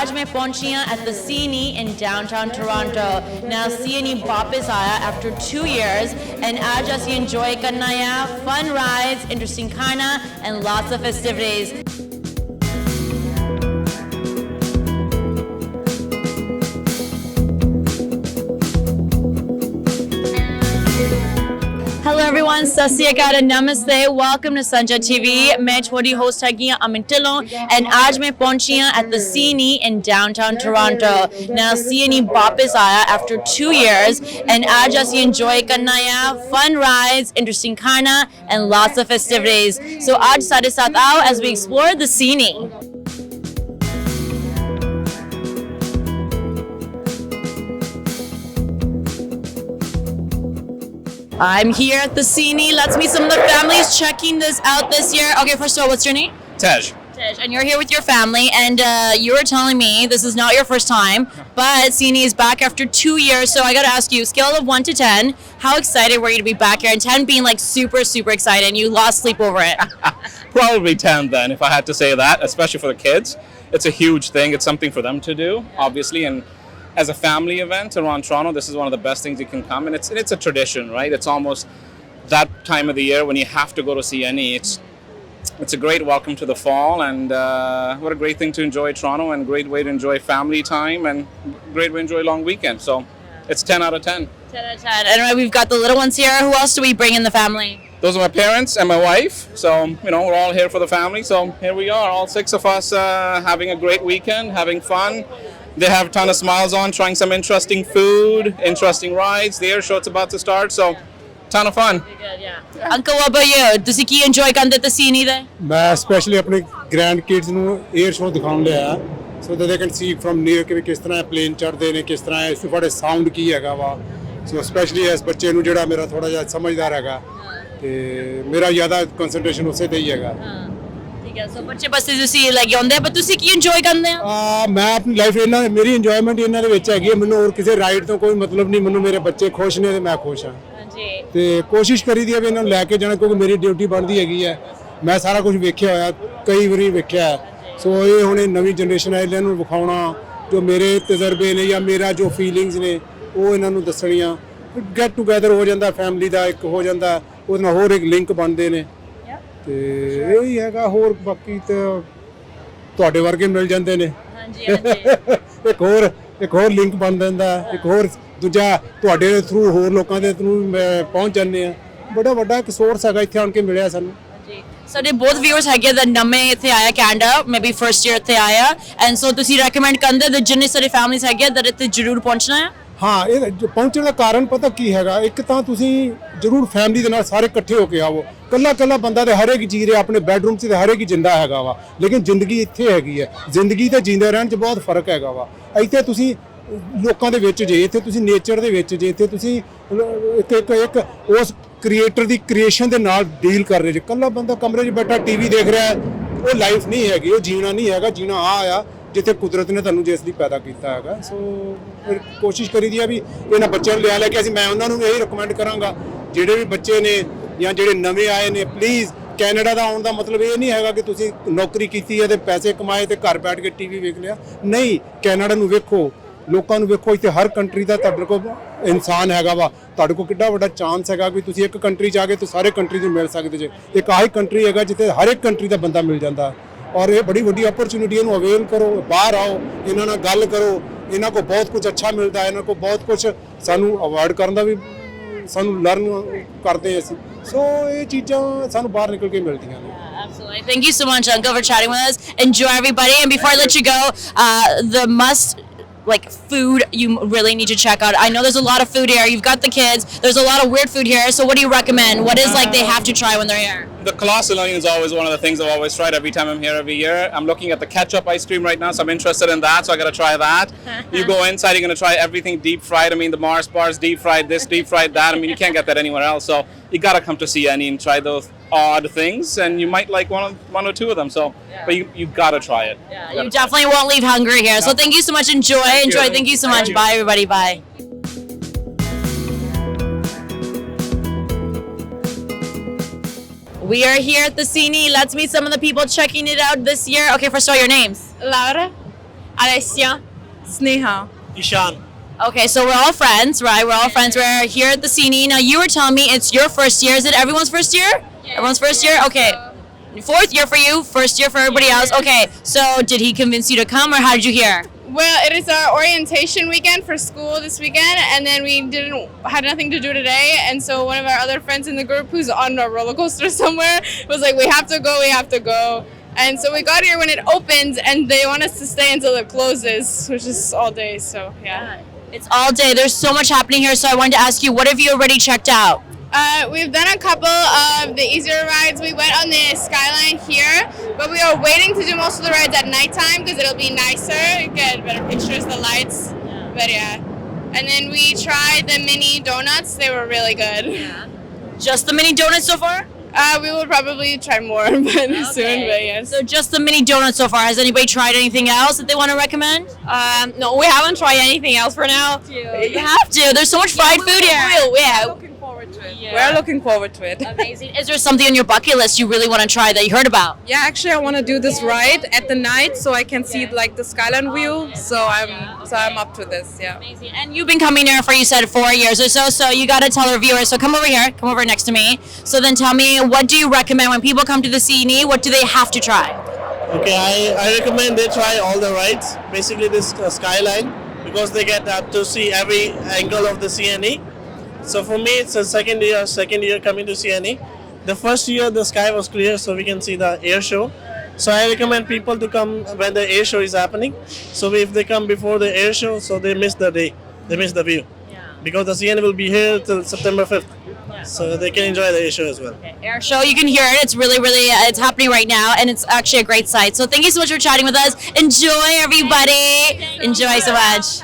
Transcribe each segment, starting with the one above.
आज मैं पहुंची हूँ at the Cine in downtown Toronto. Now Cine वापस आया after 2 years and आज ਅਸੀਂ enjoy करना है, fun rides, interesting खाना and lots of festivities. Hello everyone, sat sri akal and namaste. Welcome to Sanjha TV. मैं छोटी host हैगी हाँ अमित ढिल्लों and आज मैं पहुंची हूँ at the Cine in downtown Toronto. Now Cine वापस आया after 2 years and आज ਅਸੀਂ enjoy करना है, fun rides, interesting खाना and lots of festivities. So आज साढ़े साथ आओ as we explore the Cine. I'm here at the Cine. Let's meet some of the families checking this out this year. Okay, first of all, what's your name? Tej. Tej, and you're here with your family, and you were telling me this is not your first time, but Cine is back after 2 years, so I gotta ask you, scale of 1 to 10, how excited were you to be back here? And 10 being like super, super excited, and you lost sleep over it. Probably 10 then, if I had to say that, especially for the kids. It's a huge thing. It's something for them to do, obviously, and as a family event around Toronto, this is one of the best things you can come, and it's a tradition, right? It's almost that time of the year when you have to go to see any. It's a great welcome to the fall, and what a great thing to enjoy Toronto, and great way to enjoy family time, and great way to enjoy a long weekend. So it's 10 out of 10. 10 out of 10. And we've got the little ones here. Who else do we bring in the family? Those are my parents and my wife. So, you know, we're all here for the family. So here we are, all 6 of us having a great weekend, having fun. They have a ton of smiles on, trying some interesting food, interesting rides. The air show's about to start, so ton of fun. Good, yeah. Uncle, what about you? ਤੁਸੀਂ ਕੀ enjoy ਕਰਦੇ ਤੇ Cine ਦੇ? ਮੈਂ specially ਆਪਣੇ grand kids ਨੂੰ air show ਦਿਖਾਉਣ ਲਿਆ so that they can see from near ਕਿ ਕਿਸ ਤਰ੍ਹਾਂ ਪਲੇਨ ਚੜ੍ਹਦੇ ਨੇ, ਕਿਸ ਤਰ੍ਹਾਂ ਇਸ ਤੋਂ ਬੜੇ ਸਾਊਂਡ ਕੀ ਹੈਗਾ ਵਾ। ਸੋ ਸਪੈਸ਼ਲੀ ਇਸ ਬੱਚੇ ਨੂੰ ਜਿਹੜਾ ਮੇਰਾ ਥੋੜਾ ਜਿਹਾ ਸਮਝਦਾਰ ਹੈਗਾ ਤੇ ਮੇਰਾ ਜ਼ਿਆਦਾ ਕਨਸੈਂਟਰੇਸ਼ਨ ਉਸੇ ਤੇ ਹੀ ਹੈਗਾ। ਠੀਕ ਹੈ, ਸੋ ਬੱਚੇ ਬਸ ਤੁਸੀਂ ਲੱਗੇ ਹੁੰਦੇ ਪਰ ਤੁਸੀਂ ਕੀ enjoy ਕਰਦੇ ਆ? ਮੈਂ ਆਪਣੀ ਲਾਈਫ ਇਹਨਾਂ ਮੇਰੀ ਇੰਜੋਇਮੈਂਟ ਇਹਨਾਂ ਦੇ ਵਿੱਚ ਹੈਗੀ ਹੈ। ਮੈਨੂੰ ਹੋਰ ਕਿਸੇ ਰਾਈਡ ਤੋਂ ਕੋਈ ਮਤਲਬ ਨਹੀਂ। ਮੈਨੂੰ ਮੇਰੇ ਬੱਚੇ ਖੁਸ਼ ਨੇ ਤੇ ਮੈਂ ਖੁਸ਼ ਹਾਂ। ਹਾਂਜੀ। ਤੇ ਕੋਸ਼ਿਸ਼ ਕਰੀਦੀ ਹੈ ਵੀ ਇਹਨਾਂ ਨੂੰ ਲੈ ਕੇ ਜਾਣਾ ਕਿਉਂਕਿ ਮੇਰੀ ਡਿਊਟੀ ਬਣਦੀ ਹੈਗੀ ਹੈ। ਮੈਂ ਸਾਰਾ ਕੁਝ ਵੇਖਿਆ ਹੋਇਆ, ਕਈ ਵਾਰੀ ਵੇਖਿਆ। ਸੋ ਇਹ ਹੁਣ ਨਵੀਂ ਜਨਰੇਸ਼ਨ ਹੈ, ਇਹਨਾਂ ਨੂੰ ਵਿਖਾਉਣਾ ਜੋ ਮੇਰੇ ਤਜਰਬੇ ਨੇ ਜਾਂ ਮੇਰਾ ਜੋ ਫੀਲਿੰਗਸ ਨੇ ਉਹ ਇਹਨਾਂ ਨੂੰ ਦੱਸਣੀਆਂ। ਗੈਟ ਟੂਗੈਦਰ ਹੋ ਜਾਂਦਾ, ਫੈਮਿਲੀ ਦਾ ਇੱਕ ਹੋ ਜਾਂਦਾ, ਉਹਦੇ ਨਾਲ ਹੋਰ ਇੱਕ ਲਿੰਕ ਬਣਦੇ ਨੇ ਤੇ ਇਹੀ ਹੈਗਾ। ਹੋਰ ਬਾਕੀ ਤਾਂ ਤੁਹਾਡੇ ਵਰਗੇ ਮਿਲ ਜਾਂਦੇ ਨੇ। ਹਾਂਜੀ ਹਾਂਜੀ। ਇੱਕ ਹੋਰ ਲਿੰਕ ਬਣ ਜਾਂਦਾ, ਇੱਕ ਹੋਰ ਦੂਜਾ ਤੁਹਾਡੇ ਥਰੂ ਹੋਰ ਲੋਕਾਂ ਦੇ ਥਰੂ ਪਹੁੰਚ ਜਾਂਦੇ ਆ। ਬੜਾ ਵੱਡਾ ਇੱਕ ਸੋਰਸ ਹੈਗਾ ਇੱਥੇ ਆਣ ਕੇ ਮਿਲਿਆ ਸਾਨੂੰ। ਸਾਡੇ ਬਹੁਤ ਵਿਊਅਰਸ ਹੈਗੇ ਦਾ ਨਵੇਂ ਇੱਥੇ ਆਇਆ ਕੈਨੇਡਾ, ਮੇਬੀ ਫਰਸਟ ਈਅਰ ਇੱਥੇ ਆਇਆ ਐਂਡ ਸੋ ਤੁਸੀਂ ਰეკਮੈਂਡ ਕਰਦੇ that ਜਿੰਨੇ ਸਾਰੇ ਫੈਮਿਲੀਜ਼ ਹੈਗੇ that ਇੱਥੇ ਜ਼ਰੂਰ ਪਹੁੰਚਣਾ ਹੈ। ਹਾਂ, ਇਹ ਪਹੁੰਚਣ ਦਾ ਕਾਰਨ ਪਤਾ ਕੀ ਹੈਗਾ? ਇੱਕ ਤਾਂ ਤੁਸੀਂ ਜ਼ਰੂਰ ਫੈਮਿਲੀ ਦੇ ਨਾਲ ਸਾਰੇ ਇਕੱਠੇ ਹੋ ਕੇ ਆਵੋ। ਕੱਲਾ ਬੰਦਾ ਤੇ ਹਰੇਕ ਜੀ ਰਿਹਾ ਆਪਣੇ ਬੈਡਰੂਮ 'ਚ ਤੇ ਹਰੇਕ ਹੀ ਜਿੰਦਾ ਹੈਗਾ ਵਾ, ਲੇਕਿਨ ਜ਼ਿੰਦਗੀ ਇੱਥੇ ਹੈਗੀ ਹੈ। ਜ਼ਿੰਦਗੀ ਤੇ ਜਿੰਦੇ ਰਹਿਣ 'ਚ ਬਹੁਤ ਫਰਕ ਹੈਗਾ ਵਾ। ਇੱਥੇ ਤੁਸੀਂ ਲੋਕਾਂ ਦੇ ਵਿੱਚ ਜੇ, ਇੱਥੇ ਤੁਸੀਂ ਨੇਚਰ ਦੇ ਵਿੱਚ ਜੇ, ਇੱਥੇ ਤੁਸੀਂ ਇੱਕ ਉਸ ਕ੍ਰੀਏਟਰ ਦੀ ਕ੍ਰੀਏਸ਼ਨ ਦੇ ਨਾਲ ਡੀਲ ਕਰ ਰਹੇ ਜੇ। ਕੱਲਾ ਬੰਦਾ ਕਮਰੇ 'ਚ ਬੈਠਾ ਟੀਵੀ ਦੇਖ ਰਿਹਾ, ਉਹ ਲਾਈਫ ਨਹੀਂ ਹੈਗੀ, ਉਹ ਜੀਣਾ ਨਹੀਂ ਹੈਗਾ। ਜੀਣਾ ਆ ਜਿੱਥੇ ਕੁਦਰਤ ਨੇ ਤੁਹਾਨੂੰ ਜਿਸ ਲਈ ਪੈਦਾ ਕੀਤਾ ਹੈਗਾ। ਸੋ ਕੋਸ਼ਿਸ਼ ਕਰੀਦੀ ਆ ਵੀ ਇਹਨਾਂ ਬੱਚਿਆਂ ਨੂੰ ਲਿਆ ਕੇ ਅਸੀਂ ਮੈਂ ਉਹਨਾਂ ਨੂੰ ਇਹੀ ਰਿਕਮੈਂਡ ਕਰਾਂਗਾ ਜਿਹੜੇ ਵੀ ਬੱਚੇ ਨੇ ਜਾਂ ਜਿਹੜੇ ਨਵੇਂ ਆਏ ਨੇ, ਪਲੀਜ਼ ਕੈਨੇਡਾ ਦਾ ਆਉਣ ਦਾ ਮਤਲਬ ਇਹ ਨਹੀਂ ਹੈਗਾ ਕਿ ਤੁਸੀਂ ਨੌਕਰੀ ਕੀਤੀ ਹੈ ਤੇ ਪੈਸੇ ਕਮਾਏ ਤੇ ਘਰ ਬੈਠ ਕੇ ਟੀਵੀ ਵੇਖ ਲਿਆ। ਨਹੀਂ, ਕੈਨੇਡਾ ਨੂੰ ਵੇਖੋ, ਲੋਕਾਂ ਨੂੰ ਵੇਖੋ। ਇੱਥੇ ਹਰ ਕੰਟਰੀ ਦਾ ਤੁਹਾਡੇ ਕੋਲ ਇਨਸਾਨ ਹੈਗਾ ਵਾ। ਤੁਹਾਡੇ ਕੋਲ ਕਿੱਡਾ ਵੱਡਾ ਚਾਂਸ ਹੈਗਾ ਵੀ ਤੁਸੀਂ ਇੱਕ ਕੰਟਰੀ 'ਚ ਆ ਕੇ ਤੇ ਸਾਰੇ ਕੰਟਰੀ ਨੂੰ ਮਿਲ ਸਕਦੇ ਜੇ। ਇੱਕ ਆਹੀ ਕੰਟਰੀ ਹੈਗਾ ਜਿੱਥੇ ਹਰ ਇੱਕ ਕੰਟਰੀ ਦਾ ਬੰਦਾ ਮਿਲ ਜਾਂਦਾ ਔਰ ਇਹ ਬੜੀ ਵੱਡੀ ਅਪਰਚੁਨਿਟੀ। ਇਹਨੂੰ ਅਵੇਲ ਕਰੋ, ਬਾਹਰ ਆਓ, ਇਹਨਾਂ ਨਾਲ ਗੱਲ ਕਰੋ। ਇਹਨਾਂ ਕੋਲ ਬਹੁਤ ਕੁਝ ਅੱਛਾ ਮਿਲਦਾ, ਇਹਨਾਂ ਕੋਲ ਬਹੁਤ ਕੁਝ ਸਾਨੂੰ ਅਵਾਰਡ ਕਰਨ ਦਾ ਵੀ ਸਾਨੂੰ ਲਰਨ ਕਰਦੇ ਅਸੀਂ। ਸੋ ਇਹ ਚੀਜ਼ਾਂ ਸਾਨੂੰ ਬਾਹਰ ਨਿਕਲ ਕੇ ਮਿਲਦੀਆਂ ਨੇ। Absolutely. Thank you so much, Uncle, for chatting with us. Enjoy, everybody. And before I let you go, the must like food you really need to check out. I know there's a lot of food here. You've got the kids. There's a lot of weird food here. So what do you recommend? What is like they have to try when they're here? The colossal onion is always one of the things I've always tried every time I'm here every year. I'm looking at the ketchup ice cream right now, so I'm interested in that, so I gotta try that. You go inside, you're gonna try everything deep fried. I mean, the Mars bars deep fried, this deep fried that. I mean, you can't get that anywhere else, so you gotta come to CNE and try those odd things, and you might like one or two of them. So, but you gotta try it. Yeah, you definitely won't leave hungry here. So thank you so much. Enjoy. Thank you so much. Bye, everybody. Bye. We are here at the Cine. Let's meet some of the people checking it out this year. Okay, first of all, your names? Laura. Alessia. Sneha. Ishan. Okay, so we're all friends, right? We're all friends. We're here at the Cine. Now you were telling me it's your first year. Is it everyone's first year? Everyone's first year? Okay. Fourth year for you, first year for everybody else. Okay, so did he convince you to come or how did you hear? Well, it is our orientation weekend for school this weekend, and then we had nothing to do today, and so one of our other friends in the group who's on a roller coaster somewhere was like, we have to go. And so we got here when it opens, and they want us to stay until it closes, which is all day, so yeah. It's all day. There's so much happening here, so I wanted to ask you, what have you already checked out? We've done a couple of the easier rides. We went on the Skyline here, but we are waiting to do most of the rides at nighttime because it'll be nicer, get better pictures, the lights, but yeah. And then we tried the mini donuts. They were really good. Just the mini donuts so far? We will probably try more but soon, but yes. So just the mini donuts so far. Has anybody tried anything else that they want to recommend? No, we haven't tried anything else for now. You have to. There's so much fried food here. Looking forward to it. We're looking forward to it. Amazing. Is there something on your bucket list you really want to try that you heard about? Yeah, actually, I want to do this ride at the night so I can see like the skyline view. So I'm up to this. Yeah. Amazing. And you've been coming here for, you said, 4 years or so. So you got to tell our viewers. So come over here. Come over next to me. So then tell me, what do you recommend when people come to the Cine? What do they have to try? Okay, I recommend they try all the rides. Basically, this skyline, because they get to see every angle of the CNE. So for me, it's a second year coming to CNE. The first year, the sky was clear, so we can see the air show. So I recommend people to come when the air show is happening. So if they come before the air show, so they miss the day, they miss the view. Because the CNE will be here till September 5th. So they can enjoy the air show as well. Air show, you can hear it. It's really, it's happening right now, and it's actually a great sight. So thank you so much for chatting with us. Enjoy, everybody. Enjoy so much.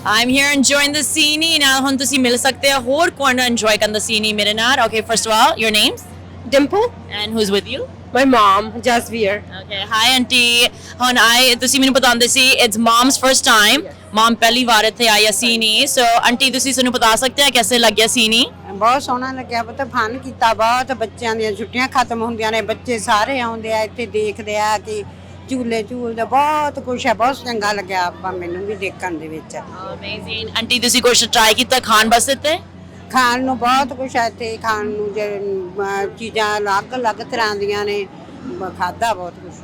I'm here enjoying the Cine. Now, hun tusi mil sakte ho. ਹੋਰ ਕੌਣ enjoy ਕਰਨ the Cine ਮੇਰੇ ਨਾਲ? Okay, first of all, your names? Dimple, And who's with you? my mom, Jasveer. Okay, hi auntie. ਹੁਣ ਤੁਸੀਂ ਮੈਨੂੰ ਬਤਾਉਂਦੇ ਸੀ it's mom's first time. Mom ਪਹਿਲੀ ਵਾਰ ਇੱਥੇ ਆਈ Cine. So auntie ਤੁਸੀਂ ਸਾਨੂੰ ਬਤਾ ਸਕਦੇ ਹੋ ਕਿਵੇਂ ਲੱਗਿਆ Cine? ਬਹੁਤ ਸੋਹਣਾ ਲੱਗਿਆ ਪਤਾ ਫਨ ਕੀਤਾ ਬਹੁਤ ਬੱਚਿਆਂ ਦੀਆਂ ਛੁੱਟੀਆਂ ਖਤਮ ਹੁੰਦੀਆਂ ਨੇ ਬੱਚੇ ਸਾਰੇ ਆਉਂਦੇ ਆ ਇੱਥੇ ਦੇਖਦੇ ਆ ਕਿ ਝੂਲੇ ਝੂਲਦੇ ਬਹੁਤ ਕੁਛ ਹੈ ਬਹੁਤ ਚੰਗਾ ਲੱਗਿਆ ਆਪਾਂ ਮੈਨੂੰ ਵੀ ਦੇਖਣ ਦੇ ਵਿੱਚ Amazing. ਆਂਟੀ ਤੁਸੀਂ ਕੁਝ ਟਰਾਈ ਕੀਤਾ ਖਾਣ ਬਸ ਇੱਥੇ? ਖਾਣ ਨੂੰ ਬਹੁਤ ਕੁਛ ਹੈ ਇੱਥੇ ਖਾਣ ਨੂੰ ਚੀਜ਼ਾਂ ਅਲੱਗ ਤਰ੍ਹਾਂ ਦੀਆਂ ਨੇ ਖਾਧਾ ਬਹੁਤ ਕੁਛ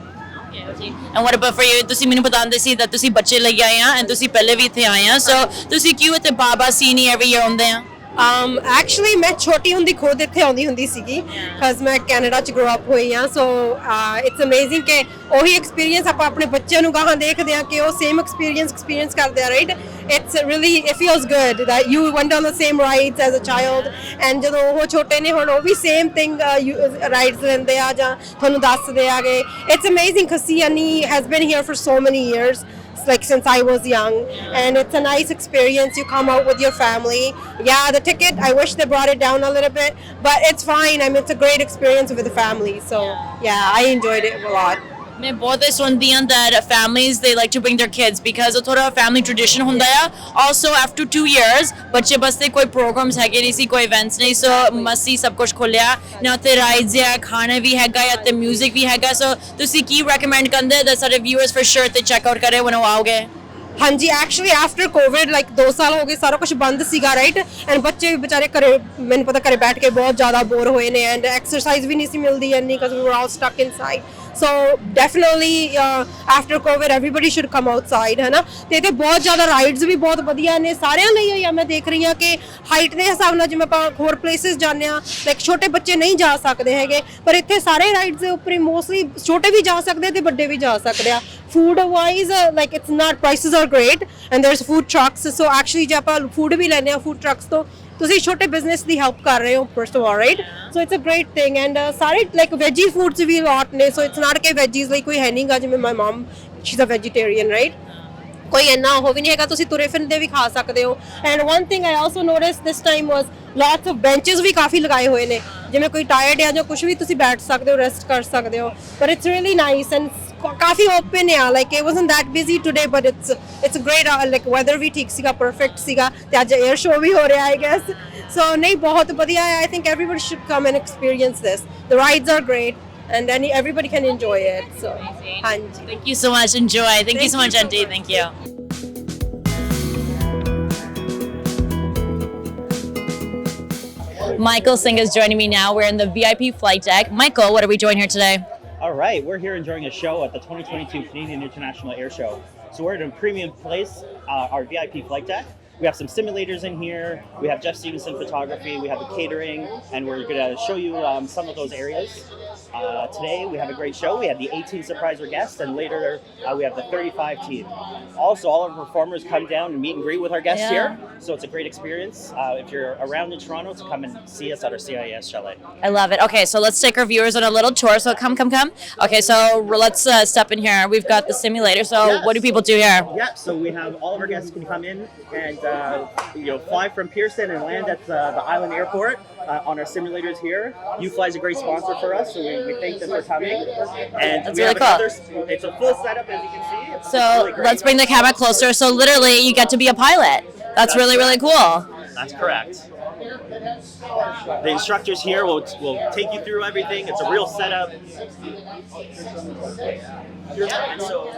And what about for you? ਤੁਸੀਂ ਮੈਨੂੰ ਬਤਾਉਂਦੇ ਸੀ that ਤੁਸੀਂ ਬੱਚੇ ਲਈ ਆਏ ਆ and ਤੁਸੀਂ ਪਹਿਲੇ ਵੀ ਇੱਥੇ ਆਏ ਆ so ਤੁਸੀਂ ਕਿਉਂ ਇੱਥੇ ਬਾਬਾ Cine every year ਆਉਂਦੇ ਆ? Actually, मैं छोटी हुंदी खुद इत्थे आउंदी हुंदी सीगी because मैं कनाडा च grow up होई हां so it's amazing कि ओही experience ਆਪਾਂ ਆਪਣੇ ਬੱਚਿਆਂ ਨੂੰ ਗਾਹਾਂ ਦੇਖਦੇ ਆ ਕਿ ਉਹ same experience ਕਰਦੇ ਆ right it's really it feels good that you went on the same rides as a child and ਜਦੋਂ ਉਹ ਛੋਟੇ ਨੇ ਹੁਣ ਉਹ ਵੀ same thing rides ਲੈਂਦੇ ਆ ਜਾਂ ਤੁਹਾਨੂੰ ਦੱਸਦੇ ਆਗੇ it's amazing because CNE has been here for so many years like since I was young and it's a nice experience you come out with your family yeah the ticket I wish they brought it down a little bit but it's fine I mean it's a great experience with the family so yeah I enjoyed it a lot मैं बहुत सुनती हूँ that families they like to bring their kids because वो थोड़ा family tradition होता है also after 2 years बच्चे बस ते कोई programs है कि नहीं सी कोई events नहीं so मस्ती सब कुछ खोलिया ना ते rides या खाना भी हैगा या ते music भी हैगा so तुसी की recommend करते that सारे viewers for sure ते check out करें when वो आओगे? हाँ जी एक्चुअली आफ्टर कोविड लाइक 2 साल हो गए सारा कुछ बंद सीगा राइट एंड बच्चे भी बेचारे घरे मैंने पता घरे बैठ के बहुत ज़्यादा बोर होए ने एंड एक्सरसाइज भी नहीं सी मिलती इन्नी because we were all stuck inside so definitely after COVID everybody should come outside है ना तो इतने बहुत ज़्यादा राइड्स भी बहुत वधिया ने सारिਆਂ ਲਈ ਹੋਈ ਆ मैं देख रही हाँ कि हाइट के हिसाब ਨਾਲ ਜਿਵੇਂ ਆਪਾਂ ਹੋਰ ਪਲੇਸਿਸ ਜਾਂਦੇ ਆ ਲਾਈਕ ਛੋਟੇ ਬੱਚੇ ਨਹੀਂ ਜਾ ਸਕਦੇ ਹੈਗੇ ਪਰ ਇੱਥੇ ਸਾਰੇ ਰਾਈਡਸ ਦੇ ਉੱਪਰ ਮੋਸਟਲੀ ਛੋਟੇ ਵੀ ਜਾ ਸਕਦੇ ਤੇ ਵੱਡੇ ਵੀ ਜਾ ਸਕਦੇ ਆ food wise like it's not prices are great and there's food trucks so actually ਜੇ ਆਪਾਂ food ਵੀ ਲੈਣੇ ਆ food trucks ਤੋਂ ਤੁਸੀਂ ਛੋਟੇ ਬਿਜ਼ਨਸ ਦੀ ਹੈਲਪ ਕਰ ਰਹੇ ਹੋ first of all right so it's a great thing and ਸਾਰੇ like veggie foods ਵੀ lot ਨੇ so it's not ਕਿ veggies ਲਈ ਕੋਈ ਹੈ ਨਹੀਂਗਾ ਜਿਵੇਂ my mom she's a vegetarian right ਕੋਈ ਇੰਨਾ ਉਹ ਵੀ ਨਹੀਂ ਹੈਗਾ ਤੁਸੀਂ ਤੁਰੇ ਫਿਰਦੇ ਵੀ ਖਾ ਸਕਦੇ ਹੋ and one thing I also noticed this time was lots of benches ਵੀ ਕਾਫੀ ਲਗਾਏ ਹੋਏ ਨੇ ਜਿਵੇਂ ਕੋਈ ਟਾਇਰਡ ਹੈ ਜਾਂ ਕੁਝ ਵੀ ਤੁਸੀਂ ਬੈਠ ਸਕਦੇ ਹੋ ਰੈਸਟ ਕਰ ਸਕਦੇ ਹੋ but it's really nice and coffee open ਆ like it wasn't that busy today but it's a great like weather ਵੀ ਠੀਕ ਸੀਗਾ perfect ਸੀਗਾ ਤੇ ਅੱਜ air show ਵੀ ਹੋ ਰਿਹਾ I guess so ਨਹੀਂ ਬਹੁਤ ਵਧੀਆ I think everybody should come and experience this the rides are great and then everybody can enjoy it. So, ਹਾਂਜੀ. Thank you so much. Enjoy. Thank you so much, Auntie. Thank you. Michael Singh is joining me now. We're in the VIP flight deck. Michael, what are we doing here today? All right, we're here enjoying a show at the 2022 Canadian International Air Show. So we're at a premium place, our VIP flight deck. We have some simulators in here. We have Jeff Stevenson photography. We have the catering, and we're going to show you some of those areas. Today we have a great show. We have the 18 surprise guests, and later we have the 35 team. Also, all of our performers come down and meet and greet with our guests here. So it's a great experience if you're around in Toronto to come and see us at our CIS chalet. I love it. Okay, so let's take our viewers on a little tour. So come. Okay, so let's step in here. We've got the simulator. So what do people do here? Yeah, so we have all of our guests can come in and fly from Pearson and land at the Island Airport on our simulators here. UFly is a great sponsor for us, so we thank them for coming. And That's we really have cool. It's a full setup, as you can see. It's So really great. let's bring the camera closer. So literally, you get to be a pilot. That's really cool. That's correct. The instructors here will take you through everything. It's a real setup. Yeah, and so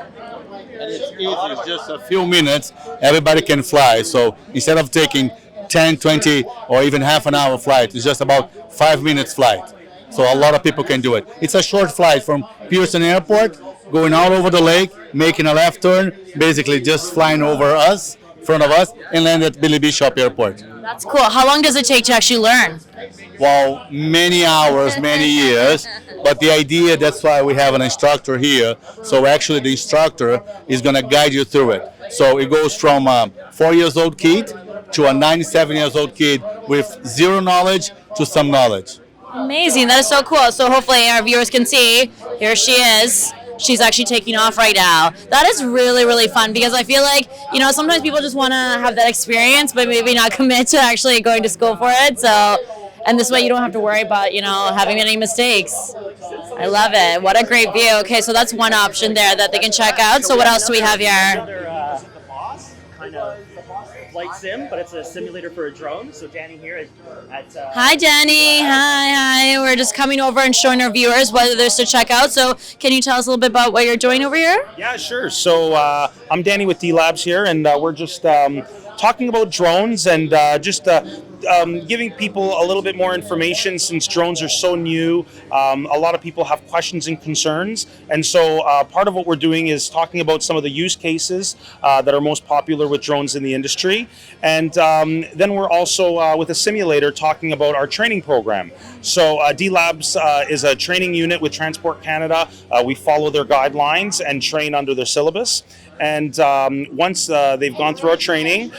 It's easy. It's just a few minutes. Everybody can fly. So instead of taking 10, 20, or even half an hour flight, it's just about 5 minutes flight. So a lot of people can do it. It's a short flight from Pearson Airport, going all over the lake, making a left turn, basically just flying over us, in front of us, and land at Billy Bishop Airport. That's cool. How long does it take to actually learn? Well, many hours, many years. But the idea, that's why we have an instructor here. So actually the instructor is going to guide you through it. So it goes from a 4-year-old kid to a 97-year-old kid with zero knowledge to some knowledge. Amazing. That is so cool. So hopefully our viewers can see. Here she is. She's actually taking off right now. That is really fun because I feel like, sometimes people just want to have that experience, but maybe not commit to actually going to school for it. So, and this way you don't have to worry about, having any mistakes. I love it. What a great view. Okay, so that's one option there that they can check out. So what else do we have here? Another, the boss, kind of flight sim, but it's a simulator for a drone. So Danny here at Hi, Danny. Hi. We're just coming over and showing our viewers what there's to check out. So can you tell us a little bit about what you're doing over here? Yeah, sure. So I'm Danny with D Labs here, and we're just talking about drones and just giving people a little bit more information since drones are so new. A lot of people have questions and concerns, and so part of what we're doing is talking about some of the use cases that are most popular with drones in the industry, and then we're also with a simulator talking about our training program. So D Labs is a training unit with Transport Canada. We follow their guidelines and train under their syllabus. And once they've gone through our training,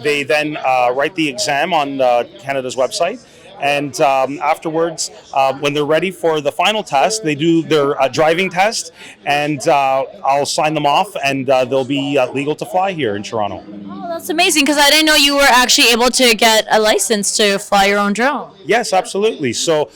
they then write the exam on Canada's website. And afterwards, when they're ready for the final test, they do their driving test, and I'll sign them off, and they'll be legal to fly here in Toronto. Oh, that's amazing, because I didn't know you were actually able to get a license to fly your own drone. Yes, absolutely. So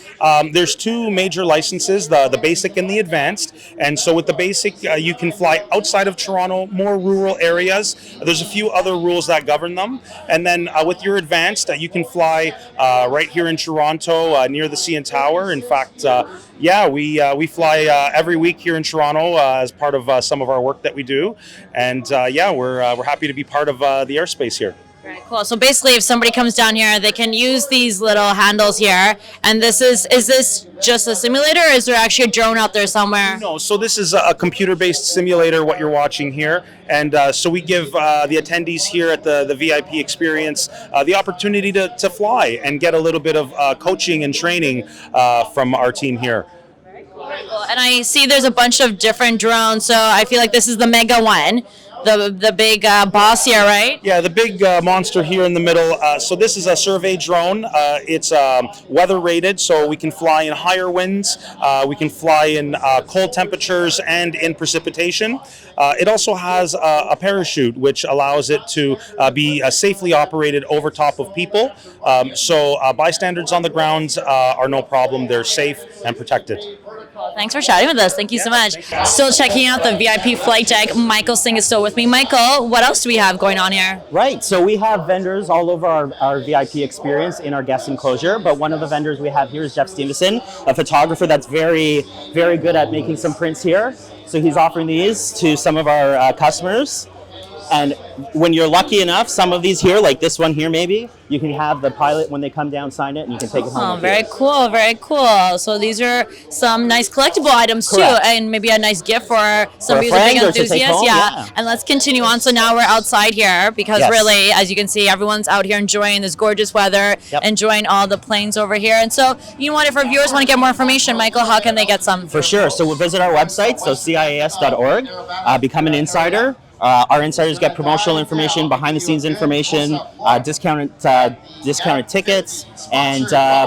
there's two major licenses, the basic and the advanced. And so with the basic, you can fly outside of Toronto, more rural areas. There's a few other rules that govern them. And then with your advanced, you can fly right here in Toronto near the CN Tower. In fact, we fly every week here in Toronto as part of some of our work that we do. And we're happy to be part of the airspace here. Very cool. So basically, if somebody comes down here, they can use these little handles here. And is this just a simulator, or is there actually a drone out there somewhere? No, so this is a computer-based simulator, what you're watching here. And so we give the attendees here at the VIP experience the opportunity to fly and get a little bit of coaching and training from our team here. Very cool. And I see there's a bunch of different drones, so I feel like this is the mega one. The big boss here, right? Yeah, the big monster here in the middle. So this is a survey drone. It's weather rated, so we can fly in higher winds. We can fly in cold temperatures and in precipitation. It also has a parachute, which allows it to be safely operated over top of people. So bystanders on the ground are no problem. They're safe and protected. Thanks for chatting with us. Thank you so much. Still checking out the VIP flight deck. Michael Singh is still with me. Michael, what else do we have going on here? Right, so we have vendors all over our VIP experience in our guest enclosure, but one of the vendors we have here is Jeff Stevenson, a photographer that's very, very good at making some prints here. So he's offering these to some of our customers. And when you're lucky enough, some of these here, like this one here maybe, you can have the pilot when they come down sign it and you can take it home. Oh, very cool, very cool. So these are some nice collectible items too, and maybe a nice gift for some music enthusiasts. Yeah. And let's continue on. So now we're outside here because really, as you can see, everyone's out here enjoying this gorgeous weather, enjoying all the planes over here. And so, you know what, if our viewers want to get more information, Michael, how can they get some? For sure. So we'll visit our website, so CIAS.org, become an insider. Our insiders get promotional information, behind-the-scenes information, discounted tickets, and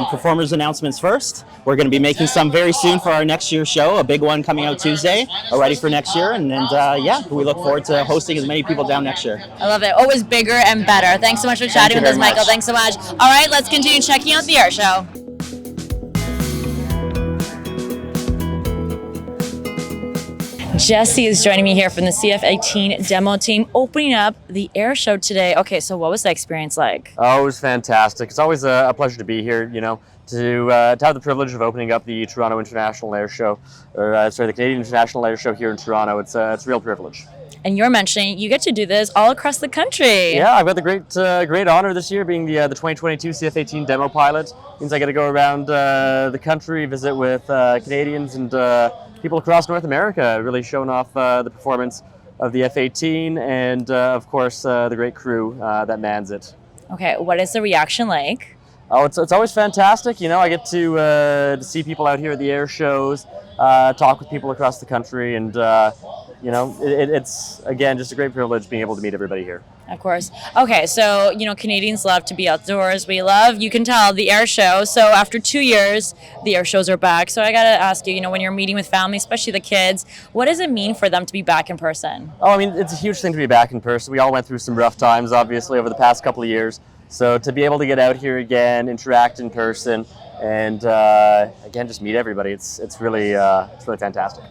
performers announcements first. We're going to be making some very soon for our next year's show, a big one coming out Tuesday, ready for next year. And yeah, we look forward to hosting as many people down next year. I love it. Always bigger and better. Thanks so much for chatting with us, Michael. Thanks so much. All right, let's continue checking out the air show. Jesse is joining me here from the CF18 demo team, opening up the air show today. Okay, so what was the experience like? Oh, it was fantastic. It's always a pleasure to be here, you know, to have the privilege of opening up the Toronto International Air Show, or the Canadian International Air Show here in Toronto. It's a real privilege. And you're mentioning you get to do this all across the country. Yeah, I've got the great honor this year being the 2022 CF18 demo pilot. Means I get to go around the country, visit with Canadians and people across North America, really showing off the performance of the F-18 and, of course, the great crew that mans it. Okay, what is the reaction like? Oh, it's always fantastic. You know, I get to see people out here at the air shows, talk with people across the country, and you know, it's again just a great privilege being able to meet everybody here. Of course. Okay, so, you know, Canadians love to be outdoors. We love, you can tell, the air show. So after 2 years, the air shows are back. So I got to ask you, you know, when you're meeting with family, especially the kids, what does it mean for them to be back in person? Oh, I mean, it's a huge thing to be back in person. We all went through some rough times, obviously, over the past couple of years. So to be able to get out here again, interact in person, and again, just meet everybody, it's really fantastic.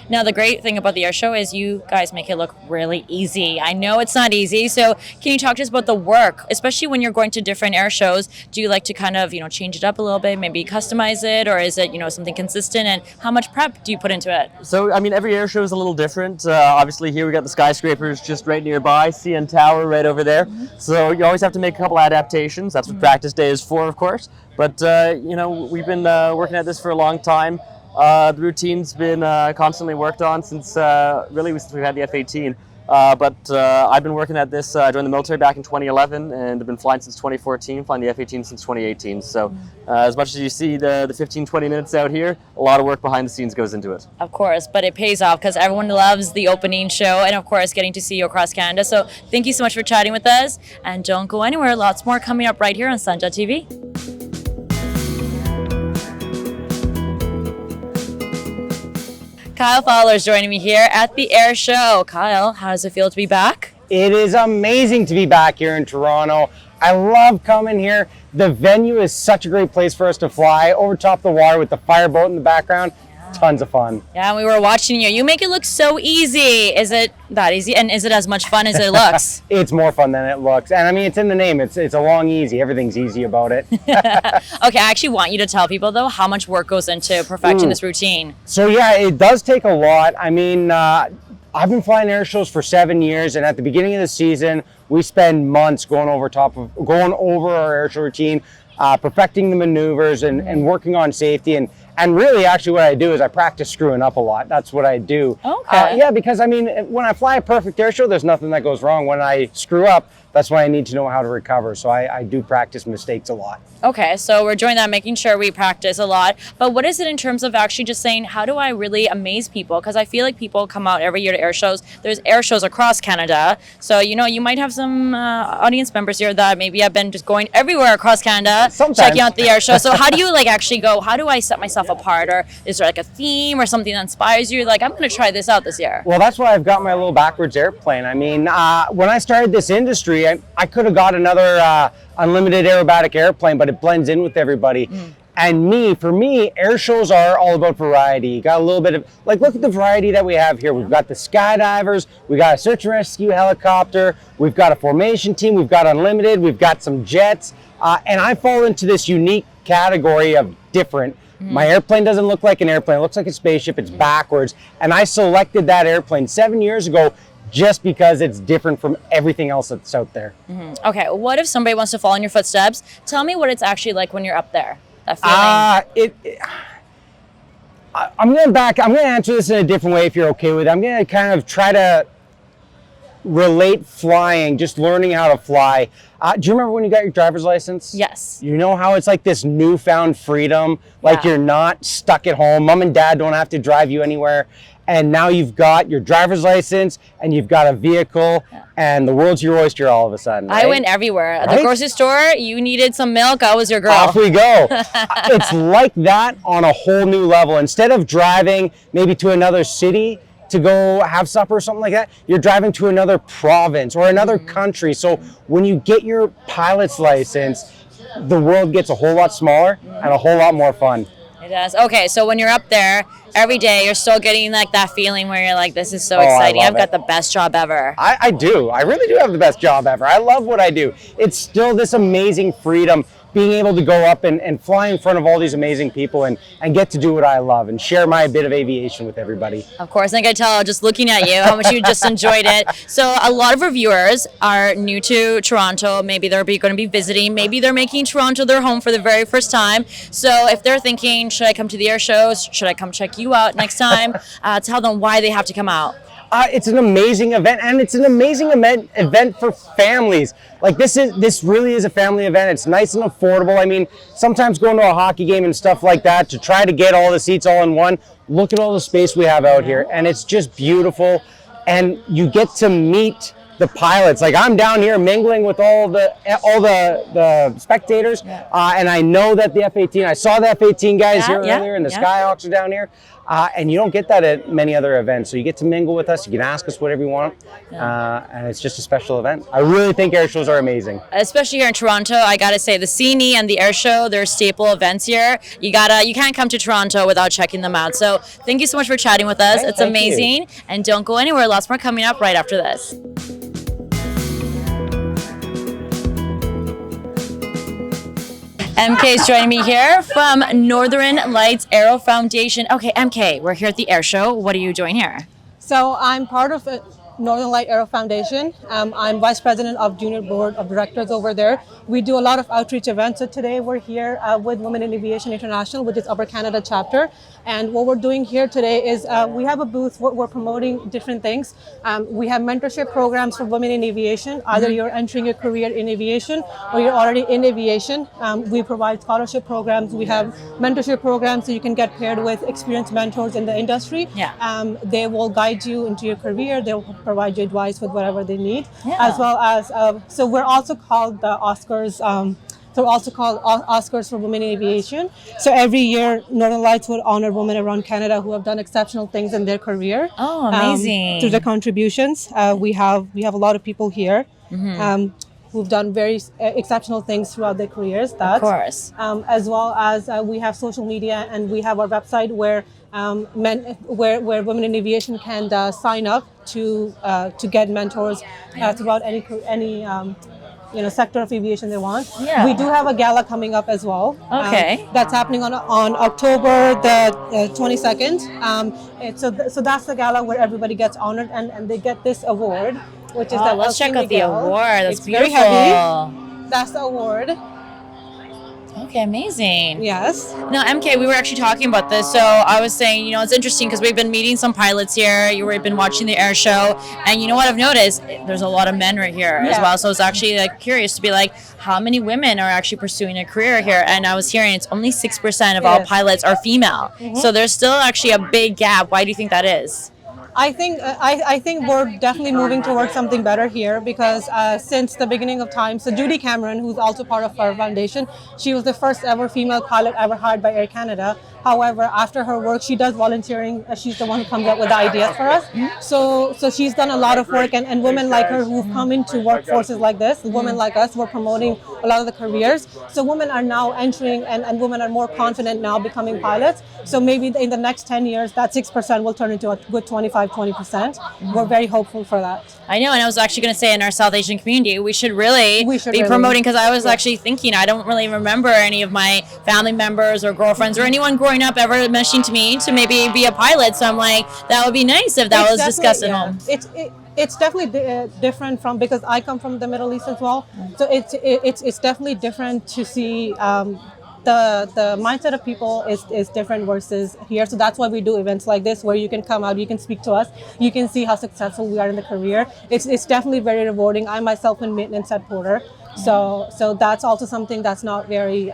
Now, the great thing about the air show is you guys make it look really easy. I know it's not easy, so can you talk to us about the work, especially when you're going to different air shows? Do you like to kind of, you know, change it up a little bit, maybe customize it, or is it, you know, something consistent? And how much prep do you put into it? So, I mean, every air show is a little different. Obviously, here we got the skyscrapers just right nearby, CN Tower right over there. So you always have to make a couple adaptations. That's what practice day is for, of course. But, you know, we've been working at this for a long time. The routine's been constantly worked on since really since we've had the F-18. But I've been working at this, I joined the military back in 2011 and have been flying since 2014, flying the F-18 since 2018. So as much as you see the 15-20 minutes out here, a lot of work behind the scenes goes into it. Of course, but it pays off because everyone loves the opening show and, of course, getting to see you across Canada. So thank you so much for chatting with us, and don't go anywhere. Lots more coming up right here on Sanjha TV. Kyle Fowler is joining me here at the air show. Kyle, how does it feel to be back? It is amazing to be back here in Toronto. I love coming here. The venue is such a great place for us to fly over top the water with the fireboat in the background. Tons of fun. Yeah, we were watching you. You make it look so easy. Is it that easy? And is it as much fun as it looks? It's more fun than it looks. And I mean, it's in the name. It's a long easy. Everything's easy about it. Okay, I actually want you to tell people, though, how much work goes into perfecting this routine. So yeah, it does take a lot. I mean, I've been flying air shows for 7 years, and at the beginning of the season, we spend months going over our air show routine, perfecting the maneuvers and working on safety. And really, actually, what I do is I practice screwing up a lot. That's what I do. Okay. Yeah, because I mean, when I fly a perfect air show, there's nothing that goes wrong. When I screw up, that's when I need to know how to recover. So I do practice mistakes a lot. Okay, so we're doing that, making sure we practice a lot. But what is it in terms of actually just saying, how do I really amaze people? Because I feel like people come out every year to air shows. There's air shows across Canada. So, you know, you might have some audience members here that maybe have been just going everywhere across Canada, checking out the air show. So how do you like actually go, how do I set myself apart? Or is there like a theme or something that inspires you? Like, I'm going to try this out this year. Well, that's why I've got my little backwards airplane. I mean, when I started this industry, I could have got another unlimited aerobatic airplane, but it blends in with everybody. And for me, air shows are all about variety. You got a little bit of, like, look at the variety that we have here. We've got the skydivers, we got a search and rescue helicopter, we've got a formation team, we've got unlimited, we've got some jets, and I fall into this unique category of different. My airplane doesn't look like an airplane, it looks like a spaceship, it's backwards, and I selected that airplane 7 years ago just because it's different from everything else that's out there. Okay, what if somebody wants to follow in your footsteps? Tell me what it's actually like when you're up there. That feeling. I'm going to answer this in a different way if you're okay with it. I'm going to kind of try to relate flying, just learning how to fly. Do you remember when you got your driver's license? Yes. You know how it's like this newfound freedom, like you're not stuck at home. Mom and dad don't have to drive you anywhere. And now you've got your driver's license and you've got a vehicle and the world's your oyster all of a sudden. Right? I went everywhere. At the grocery store, you needed some milk, I was your girl. Off we go. It's like that on a whole new level. Instead of driving maybe to another city to go have supper or something like that, you're driving to another province or another country. So when you get your pilot's license, the world gets a whole lot smaller and a whole lot more fun. It does. Okay, so when you're up there every day, you're still getting like that feeling where you're like, this is so exciting. I've got the best job ever. I do. I really do have the best job ever. I love what I do. It's still this amazing freedom, being able to go up and fly in front of all these amazing people and get to do what I love and share my bit of aviation with everybody. Of course, I can tell just looking at you how much you just enjoyed it. So a lot of our viewers are new to Toronto. Maybe they're going to be visiting. Maybe they're making Toronto their home for the very first time. So if they're thinking, should I come to the air shows? Should I come check you out next time? Tell them why they have to come out. It's an amazing event, and it's an amazing event for families. Like this really is a family event. It's nice and affordable. I mean, sometimes going to a hockey game and stuff like that to try to get all the seats all in one. Look at all the space we have out here, and it's just beautiful. And you get to meet the pilots. Like I'm down here mingling with all the spectators, and I know that the F-18. I saw the F-18 guys here earlier, and the Skyhawks are down here. And you don't get that at many other events. So you get to mingle with us. You can ask us whatever you want. And it's just a special event. I really think air shows are amazing. Especially here in Toronto, I got to say the CNE and the air show, they're staple events here. You can't come to Toronto without checking them out. So thank you so much for chatting with us. It's amazing. And don't go anywhere. Lots more coming up right after this. MK is joining me here from Northern Lights Aero Foundation. Okay, MK, we're here at the air show. What are you doing here? So I'm part of Northern Light Aero Foundation. I'm Vice President of Junior Board of Directors over there. We do a lot of outreach events. So today we're here with Women in Aviation International, which is Upper Canada chapter. And what we're doing here today is we have a booth where we're promoting different things. We have mentorship programs for women in aviation. Either you're entering a career in aviation or you're already in aviation. We provide scholarship programs. We have mentorship programs so you can get paired with experienced mentors in the industry. They will guide you into your career. They'll provide you advice with whatever they need, as well as so we're also called the Oscars. So also called Oscars for Women in Aviation. So every year, Northern Lights would honor women around Canada who have done exceptional things in their career. Oh, amazing! Through their contributions, we have a lot of people here who've done very exceptional things throughout their careers. Of course. As well as we have social media and we have our website where where women in aviation can sign up to get mentors throughout any sector of aviation they want. We do have a gala coming up as well. That's happening on October the 22nd. So that's the gala where everybody gets honored and they get this award, which is the let's check out the award. That's it's beautiful. Very heavy. That's the award. Okay, amazing. Yes. Now, MK, we were actually talking about this. So I was saying, it's interesting because we've been meeting some pilots here. You've been watching the air show. And you know what I've noticed? There's a lot of men right here as well. So it's actually curious to be like, how many women are actually pursuing a career here? And I was hearing it's only 6% of all pilots are female. So there's still actually a big gap. Why do you think that is? I think we're definitely moving towards something better here because since the beginning of time, so Judy Cameron, who's also part of our foundation, she was the first ever female pilot ever hired by Air Canada. However, after her work, she does volunteering. She's the one who comes up with the ideas for us. So she's done a lot of work, and women like her who've come into workforces like this, women like us, we're promoting a lot of the careers. So women are now entering, and women are more confident now becoming pilots. So maybe in the next 10 years, that 6% will turn into a good 25-20%. We're very hopeful for that. I know, and I was actually going to say in our South Asian community, we should really be promoting, because I was actually thinking, I don't really remember any of my family members or girlfriends or anyone growing up ever mentioning to me to maybe be a pilot. So I'm like, that would be nice if that was discussed at home. It's definitely different from, because I come from the Middle East as well. So it's definitely different to see the mindset of people is different versus here. So that's why we do events like this, where you can come out, you can speak to us, you can see how successful we are in the career. It's definitely very rewarding. I myself in maintenance at Porter. So that's also something that's not very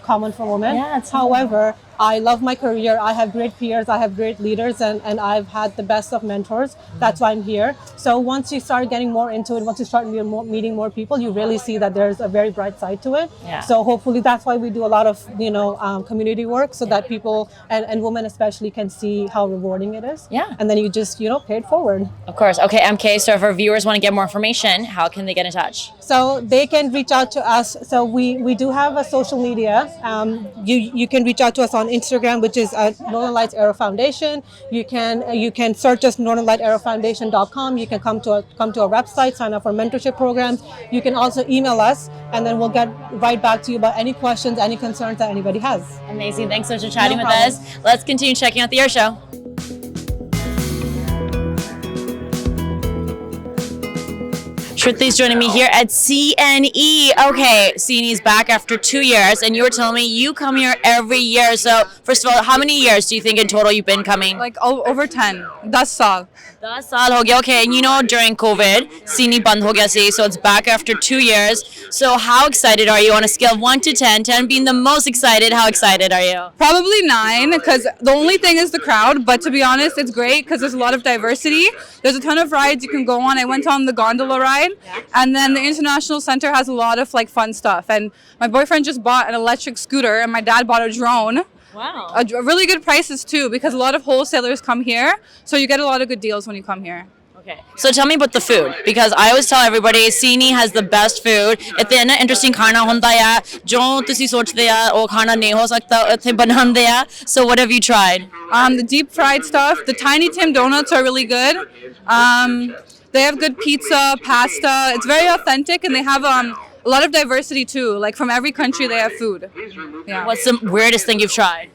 common for women. However, I love my career. I have great peers, I have great leaders, and I've had the best of mentors. That's why I'm here. So once you start getting more into it, once you start meeting more people, you really see that there's a very bright side to it. So hopefully that's why we do a lot of community work, so that people and women especially can see how rewarding it is. And then you just pay it forward. Of course. Okay, MK. So if our viewers want to get more information, how can they get in touch? So they can reach out to us. So we do have a social media. You can reach out to us on Instagram, which is Northern Lights Aero Foundation. You can search us northernlightaerofoundation.com. You can come to our website, sign up for mentorship programs. You can also email us, and then we'll get right back to you about any questions, any concerns that anybody has. Amazing. Thanks so much for chatting with us. Let's continue checking out the air show. Shruti's joining me here at CNE. Okay, CNE's back after 2 years, and you were telling me you come here every year. So, first of all, how many years do you think in total you've been coming? Like over 10. 10 saal. 10 saal ho gaya. Okay, and during COVID, CNE band ho gaya si, so it's back after 2 years. So, how excited are you on a scale of 1 to 10? 10 being the most excited, how excited are you? Probably 9, because the only thing is the crowd. But to be honest, it's great because there's a lot of diversity. There's a ton of rides you can go on. I went on the gondola ride. And then the International Center has a lot of fun stuff. And my boyfriend just bought an electric scooter, and my dad bought a drone. Wow. Really good prices too, because a lot of wholesalers come here. So you get a lot of good deals when you come here. Okay. So tell me about the food, because I always tell everybody CNE has the best food. इतने ना interesting खाना होता है जो तुसी सोचते हैं वो खाना नहीं हो सकता इतने बनाते हैं. So what have you tried? The deep fried stuff. The Tiny Tim donuts are really good. They have good pizza, pasta. It's very authentic, and they have a lot of diversity too. Like from every country, they have food. Yeah. What's the weirdest thing you've tried?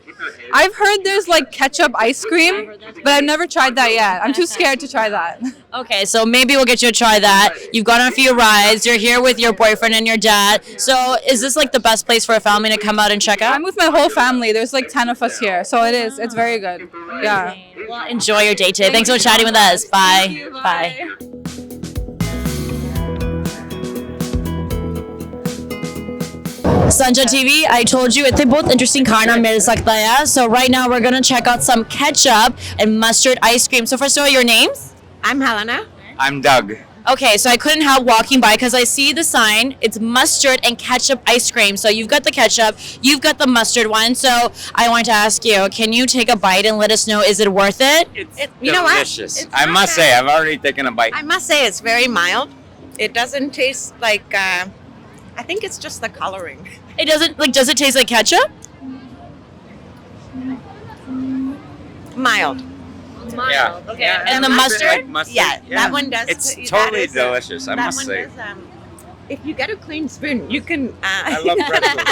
I've heard there's ketchup ice cream, but I've never tried that yet. I'm too scared to try that. Okay, so maybe we'll get you to try that. You've gone on a few rides. You're here with your boyfriend and your dad. So is this the best place for a family to come out and check out? I'm with my whole family. There's 10 of us here, so it is. It's very good. Yeah. Well, enjoy your day today. Thanks for chatting with us. Bye. Bye. Sanjha TV, I told you it's both interesting khana mil sakta hai. So right now we're gonna check out some ketchup and mustard ice cream. So first of all, your names? I'm Helena. I'm Doug. Okay, so I couldn't help walking by because I see the sign. It's mustard and ketchup ice cream. So you've got the ketchup, you've got the mustard one. So I want to ask you, can you take a bite and let us know, is it worth it? It's delicious. I must say, I've already taken a bite. I must say it's very mild. It doesn't taste like, I think it's just the coloring. It doesn't, does it taste like ketchup? Mild. Yeah. Okay. Yeah. And the mustard? Yeah, that one does. It's totally delicious, I must say. If you get a clean spoon, you can... I love pretzels.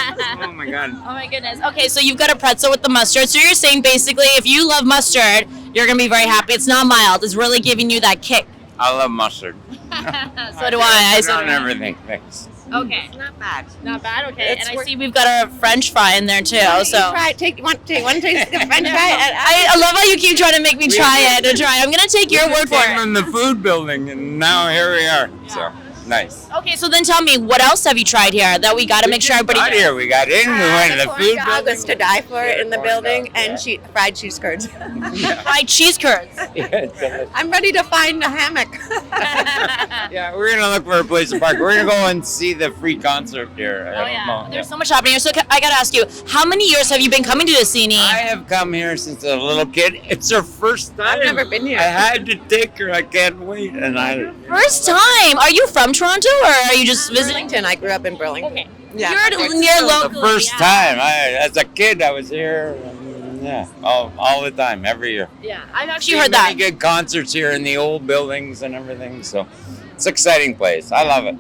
Oh my God. Oh my goodness. Okay, so you've got a pretzel with the mustard. So you're saying basically if you love mustard, you're going to be very happy. It's not mild. It's really giving you that kick. I love mustard. So do I. I on everything. Thanks. Okay. It's not bad. Not bad? Okay. And I see we've got a French fry in there too. So try it. Take one taste of the French fry. I love how you keep trying to make me try it. I'm going to take your word for it. From the food building, and now here we are. So Nice. Okay, so then tell me, what else have you tried here that we got to make sure everybody Got knows? here. We got in. We went to the food Dog building. was to die for in the building, and fried cheese curds. Fried cheese curds. I'm ready to find a hammock. Yeah, we're gonna look for a place to park. We're gonna go and see the free concert here. Oh yeah, there's so much happening here. So I gotta ask you, how many years have you been coming to the scene? I have come here since a little kid. It's her first time. I've never been here. I had to take her. I can't wait. And First time. Are you from Toronto or are you just visiting? Burlington. I grew up in Burlington. Okay. Yeah. You're near local. the first time. As a kid, I was here. Yeah, all the time, every year. Yeah, I've actually Seen heard that. many good concerts here in the old buildings and everything. So it's an exciting place. I love it.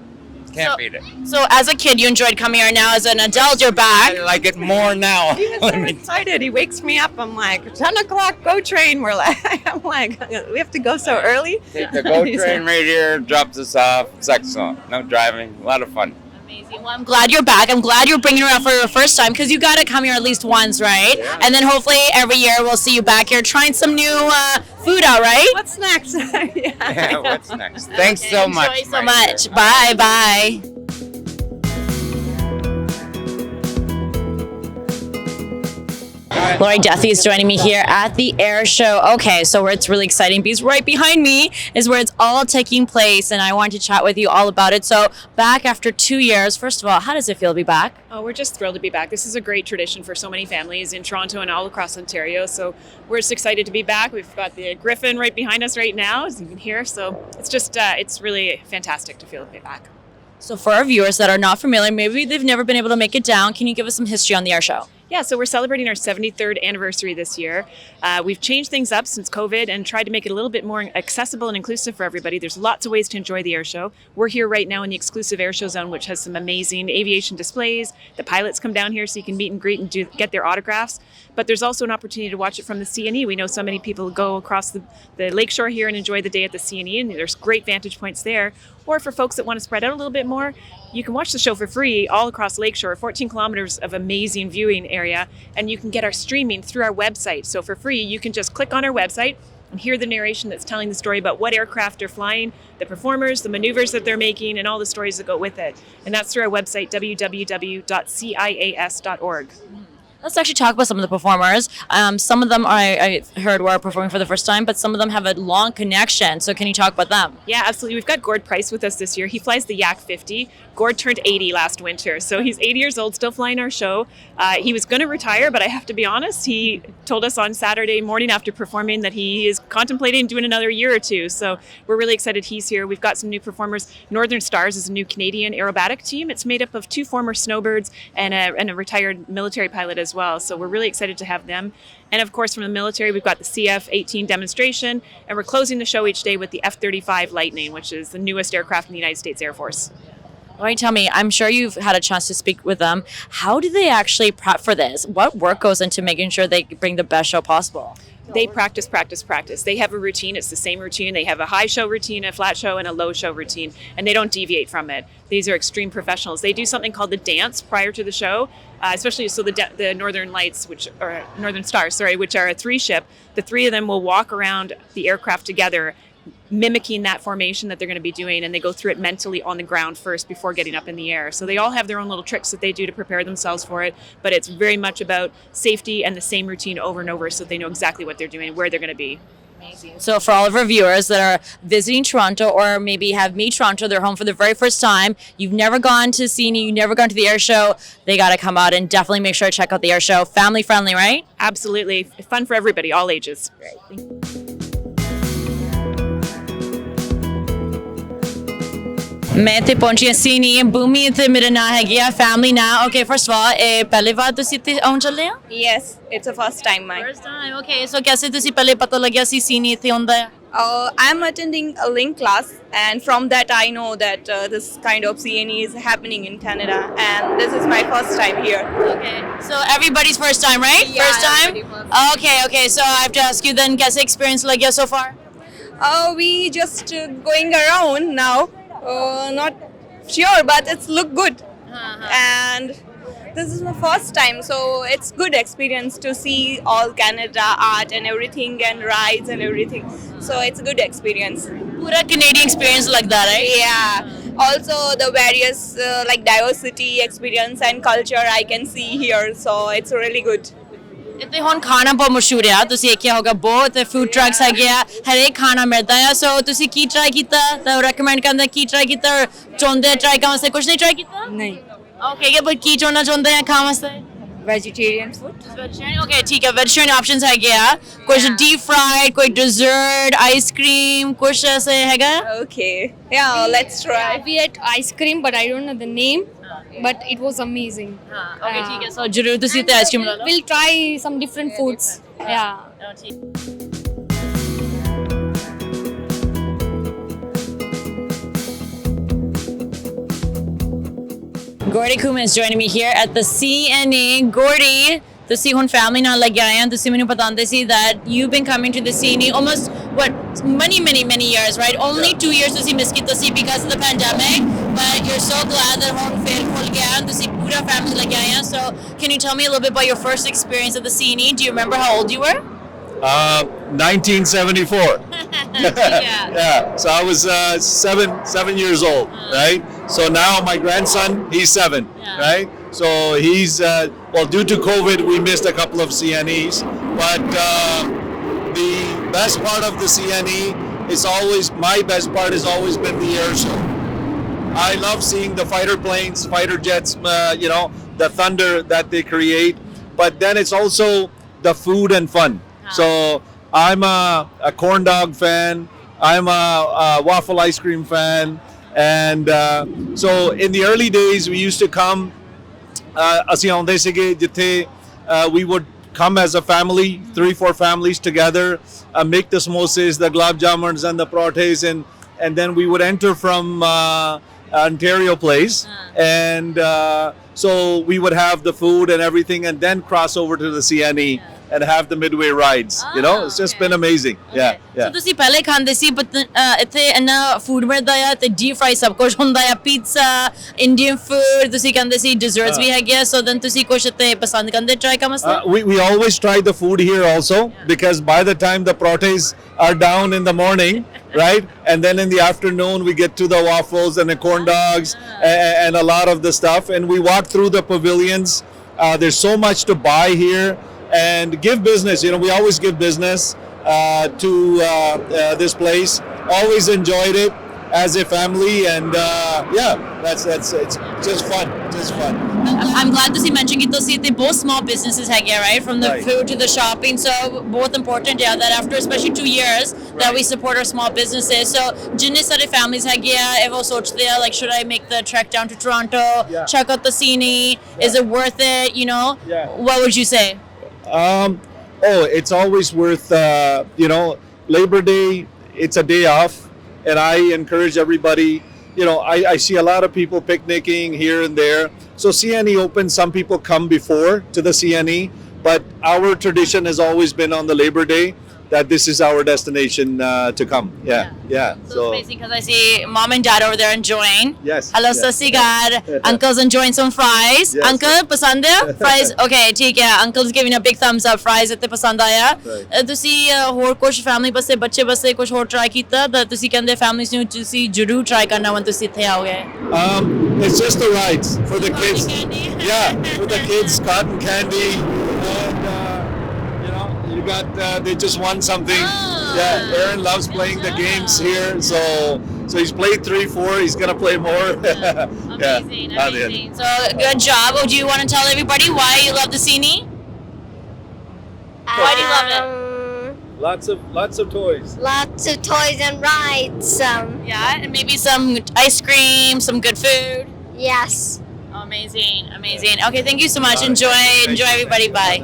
Can't beat it. So as a kid, you enjoyed coming here. Now as an adult, you're back. I like it more now. He was so excited. He wakes me up. I'm like, 10 o'clock, go train. I'm like, we have to go so early. Take the GO train right here, drops us off. It's excellent. No driving, a lot of fun. Amazing. Well, I'm glad you're back. I'm glad you're bringing her out for your first time because you got to come here at least once, right? Yeah. And then hopefully every year we'll see you back here trying some new food out, right? What's next? Yeah, what's next? Thanks so much. Enjoy so much. Bye. Bye. Lori Duffy is joining me here at the air show. Okay, so where it's really exciting because right behind me is where it's all taking place, and I wanted to chat with you all about it. So back after 2 years, first of all, how does it feel to be back? Oh, we're just thrilled to be back. This is a great tradition for so many families in Toronto and all across Ontario. So we're just excited to be back. We've got the Griffin right behind us right now, as you can hear. So it's just, it's really fantastic to feel to be back. So for our viewers that are not familiar, maybe they've never been able to make it down, can you give us some history on the air show? Yeah, so we're celebrating our 73rd anniversary this year. We've changed things up since COVID and tried to make it a little bit more accessible and inclusive for everybody. There's lots of ways to enjoy the air show. We're here right now in the exclusive air show zone, which has some amazing aviation displays. The pilots come down here so you can meet and greet and get their autographs. But there's also an opportunity to watch it from the CNE. We know so many people go across the lakeshore here and enjoy the day at the CNE, and there's great vantage points there. Or for folks that want to spread out a little bit more, you can watch the show for free all across Lakeshore, 14 kilometers of amazing viewing area, and you can get our streaming through our website. So for free, you can just click on our website and hear the narration that's telling the story about what aircraft are flying, the performers, the maneuvers that they're making, and all the stories that go with it. And that's through our website, www.cias.org. Let's actually talk about some of the performers. Some of them I heard were performing for the first time, but some of them have a long connection. So can you talk about them? Yeah, absolutely. We've got Gord Price with us this year. He flies the Yak 50. Gord turned 80 last winter, so he's 80 years old, still flying our show. He was going to retire, but I have to be honest, he told us on Saturday morning after performing that he is contemplating doing another year or two. So we're really excited he's here. We've got some new performers. Northern Stars is a new Canadian aerobatic team. It's made up of 2 former snowbirds and a retired military pilot as well. So we're really excited to have them. And of course, from the military, we've got the CF-18 demonstration, and we're closing the show each day with the F-35 Lightning, which is the newest aircraft in the United States Air Force. All right, tell me, I'm sure you've had a chance to speak with them. How do they actually prep for this? What work goes into making sure they bring the best show possible? They practice. They have a routine. It's the same routine. They have a high show routine, a flat show, and a low show routine, and they don't deviate from it. These are extreme professionals. They do something called the dance prior to the show, especially so the Northern Lights, Northern Stars, which are a 3-ship. The 3 of them will walk around the aircraft together, mimicking that formation that they're going to be doing, and they go through it mentally on the ground first before getting up in the air. So they all have their own little tricks that they do to prepare themselves for it, but it's very much about safety and the same routine over and over so they know exactly what they're doing, where they're going to be. Amazing. So for all of our viewers that are visiting Toronto or maybe have Meet Toronto, they're home for the very first time, you've never gone to CNE, you've never gone to the air show, they got to come out and definitely make sure to check out the air show. Family friendly, right? Absolutely. Fun for everybody, all ages. Great. मैं ਇੱਥੇ ਪਹੁੰਚੀ ਹਾਂ ਸੀਨੀ ਭੂਮੀ ਤੇ ਮੇਰਾ ਨਾਮ ਹੈਗੀ ਆ family ਨਾ ਓਕੇ ਫਰਸਟ ਆਫ ਆਲ ਇਹ ਪਹਿਲੀ ਵਾਰ ਤੁਸੀਂ ਇੱਥੇ ਆਉਣ ਚੱਲੇ ਆ yes it's a first time my first time okay so ਕਿਵੇਂ ਤੁਸੀਂ ਪਹਿਲੇ ਪਤਾ ਲੱਗਿਆ ਸੀ ਸੀਨੀ ਇੱਥੇ ਹੁੰਦਾ ਆ I am attending a Link class, and from that I know that this kind of CNE is happening in Canada, and this is my first time here. Okay, so everybody's first time, right? Yeah, first time? Okay, so I have to ask you then, kaise experience lagya so far? We just going around now, not sure, but it's look good. And this is my first time, so it's good experience to see all Canada art and everything and rides and everything. So it's a good experience. Pura Canadian experience like that, right? Yeah. also the various like diversity experience and culture I can see here, so it's really good. ਇੱਥੇ ਹੁਣ ਖਾਣਾ ਬਹੁਤ ਮਸ਼ਹੂਰ ਆ ਤੁਸੀਂ ਦੇਖਿਆ ਹੋਗਾ ਬਹੁਤ ਫੂਡ ਟਰੱਕਸ ਹੈਗੇ ਆ ਹਰੇਕ ਖਾਣਾ ਮਿਲਦਾ ਆ ਸੋ ਤੁਸੀਂ ਕੀ ਟਰਾਈ ਕੀਤਾ ਤਾਂ ਰეკਮੈਂਡ ਕਰਦਾ ਕੀ ਟਰਾਈ ਕੀਤਾ ਚਾਹੁੰਦੇ ਟਰਾਈ ਕਰਨ ਵਾਸਤੇ ਕੁਝ ਨਹੀਂ ਟਰਾਈ ਕੀਤਾ ਨਹੀਂ ਓਕੇ ਪਰ ਕੀ ਚਾਹਣਾ ਚਾਹੁੰਦੇ ਆ ਖਾਣ ਵਾਸਤੇ vegetarian food. Okay, ठीक है वेजिटेरियन ऑप्शंस है क्या कुछ डीप फ्राइड कोई डेजर्ट आइसक्रीम कुछ ऐसे हैगा Okay, yeah, let's try. We ate ice cream, but I don't know the name. But it was amazing. okay ठीक है so जरूर ਤੁਸੀਂ ਤੇ ਆਈਸਕ੍ਰੀਮ ਲਾ ਲਓ We'll try some different foods. Yeah. Gordy Kuma is joining me here at the CNA. Gordy, ਤੁਸੀਂ ਹੁਣ family ਨਾਲ ਲੱਗ ਆਏ ਆ ਤੁਸੀਂ ਮੈਨੂੰ ਬਤਾਉਂਦੇ ਸੀ that you've been coming to the CNA almost what many years, right? Only 2 years ਤੁਸੀਂ miss ਕੀਤਾ ਸੀ because of the pandemic, but you're so glad that ਹੁਣ ਫੇਰ ਖੁੱਲ ਗਿਆ ਤੁਸੀਂ ਪੂਰਾ family ਲੱਗ ਆਏ ਆ. So can you tell me a little bit about your first experience at the CNA? Do you remember how old you were? 1974. Yeah. So I was 7 years old, right? So now my grandson, he's 7, right? So he's well, due to COVID, we missed a couple of CNEs, but the best part of the CNE is always my best part has always been the air show. I love seeing the fighter planes, fighter jets, you know, the thunder that they create, but then it's also the food and fun. So I'm a corn dog fan. I'm a waffle ice cream fan. And so in the early days, we used to come, ਅਸੀਂ ਆਉਂਦੇ ਸੀਗੇ ਜਿੱਥੇ we would come as a family, 3-4 families together, make the samosas, the gulab jamuns and the parathas, and then we would enter from Ontario Place, and so we would have the food and everything, and then cross over to the CNE. And have the midway rides, you know, it's just been amazing. Yeah. So ਤੁਸੀਂ ਪਹਿਲੇ ਖਾਂਦੇ ਸੀ ਇੱਥੇ ਇੰਨਾ food ਮਿਲਦਾ ਆ ਤੇ deep fry ਸਭ ਕੁਝ ਹੁੰਦਾ ਆ ਪੀਜ਼ਾ ਇੰਡੀਅਨ ਫੂਡ ਤੁਸੀਂ ਕਹਿੰਦੇ ਸੀ ਡੈਜ਼ਰਟਸ ਵੀ ਹੈਗੇ ਆ ਸੋ ਦੈਨ ਤੁਸੀਂ ਕੁਝ ਇੱਥੇ ਪਸੰਦ ਕਰਦੇ ਟਰਾਈ ਕਰਨ ਵਾਸਤੇ we always try the food here also because by the time the parathas are down in the morning, right, and then in the afternoon we get to the waffles and the corn dogs and a lot of the stuff, and we walk through the pavilions. There's so much to buy here. And give business, you know, we always give business to this place. Always enjoyed it as a family, and yeah, that's it's just fun. I'm glad to see mentioning it. See, they both small businesses have right from the food to the shopping. So both important, yeah. That after especially 2 years that we support our small businesses. So jinne sare families have ever sochte like should I make the trek down to Toronto? Check out the CNE. Is it worth it? You know, what would you say? It's always worth, you know, Labor Day, it's a day off, and I encourage everybody, you know, I see a lot of people picnicking here and there. So CNE open, some people come before to the CNE, but our tradition has always been on the Labor Day that this is our destination to come. Yeah. So amazing because I see mom and dad over there enjoying. Yes. Hello, Sasi God. Uncle's enjoying some fries. Yes. Uncle, pasand hai? Fries. Okay, theek hai. Uncle's giving a big thumbs up. Fries itte pasand aaya. Tusi ਹੋਰ ਕੁਝ family ਬਸੇ ਬੱਚੇ ਬਸੇ ਕੁਝ ਹੋਰ try ਕੀਤਾ ਤਾਂ ਤੁਸੀਂ ਕਹਿੰਦੇ families ਨੂੰ ਤੁਸੀਂ ਜ਼ਰੂਰ try ਕਰਨਾ when ਤੁਸੀਂ ਇੱਥੇ ਆਓਗੇ. It's just the rides for the kids. Yeah, for the kids, cotton candy, and you got they just won something. Yeah, Aaron loves playing the games here, so he's played 3-4. He's gonna play more. Amazing. So good job. Do you want to tell everybody why you love the CNE? Why do you love it? Lots of toys. Lots of toys and rides. Yeah, and maybe some ice cream, some good food. Yes. Amazing. Okay, thank you so much. Enjoy everybody. Bye.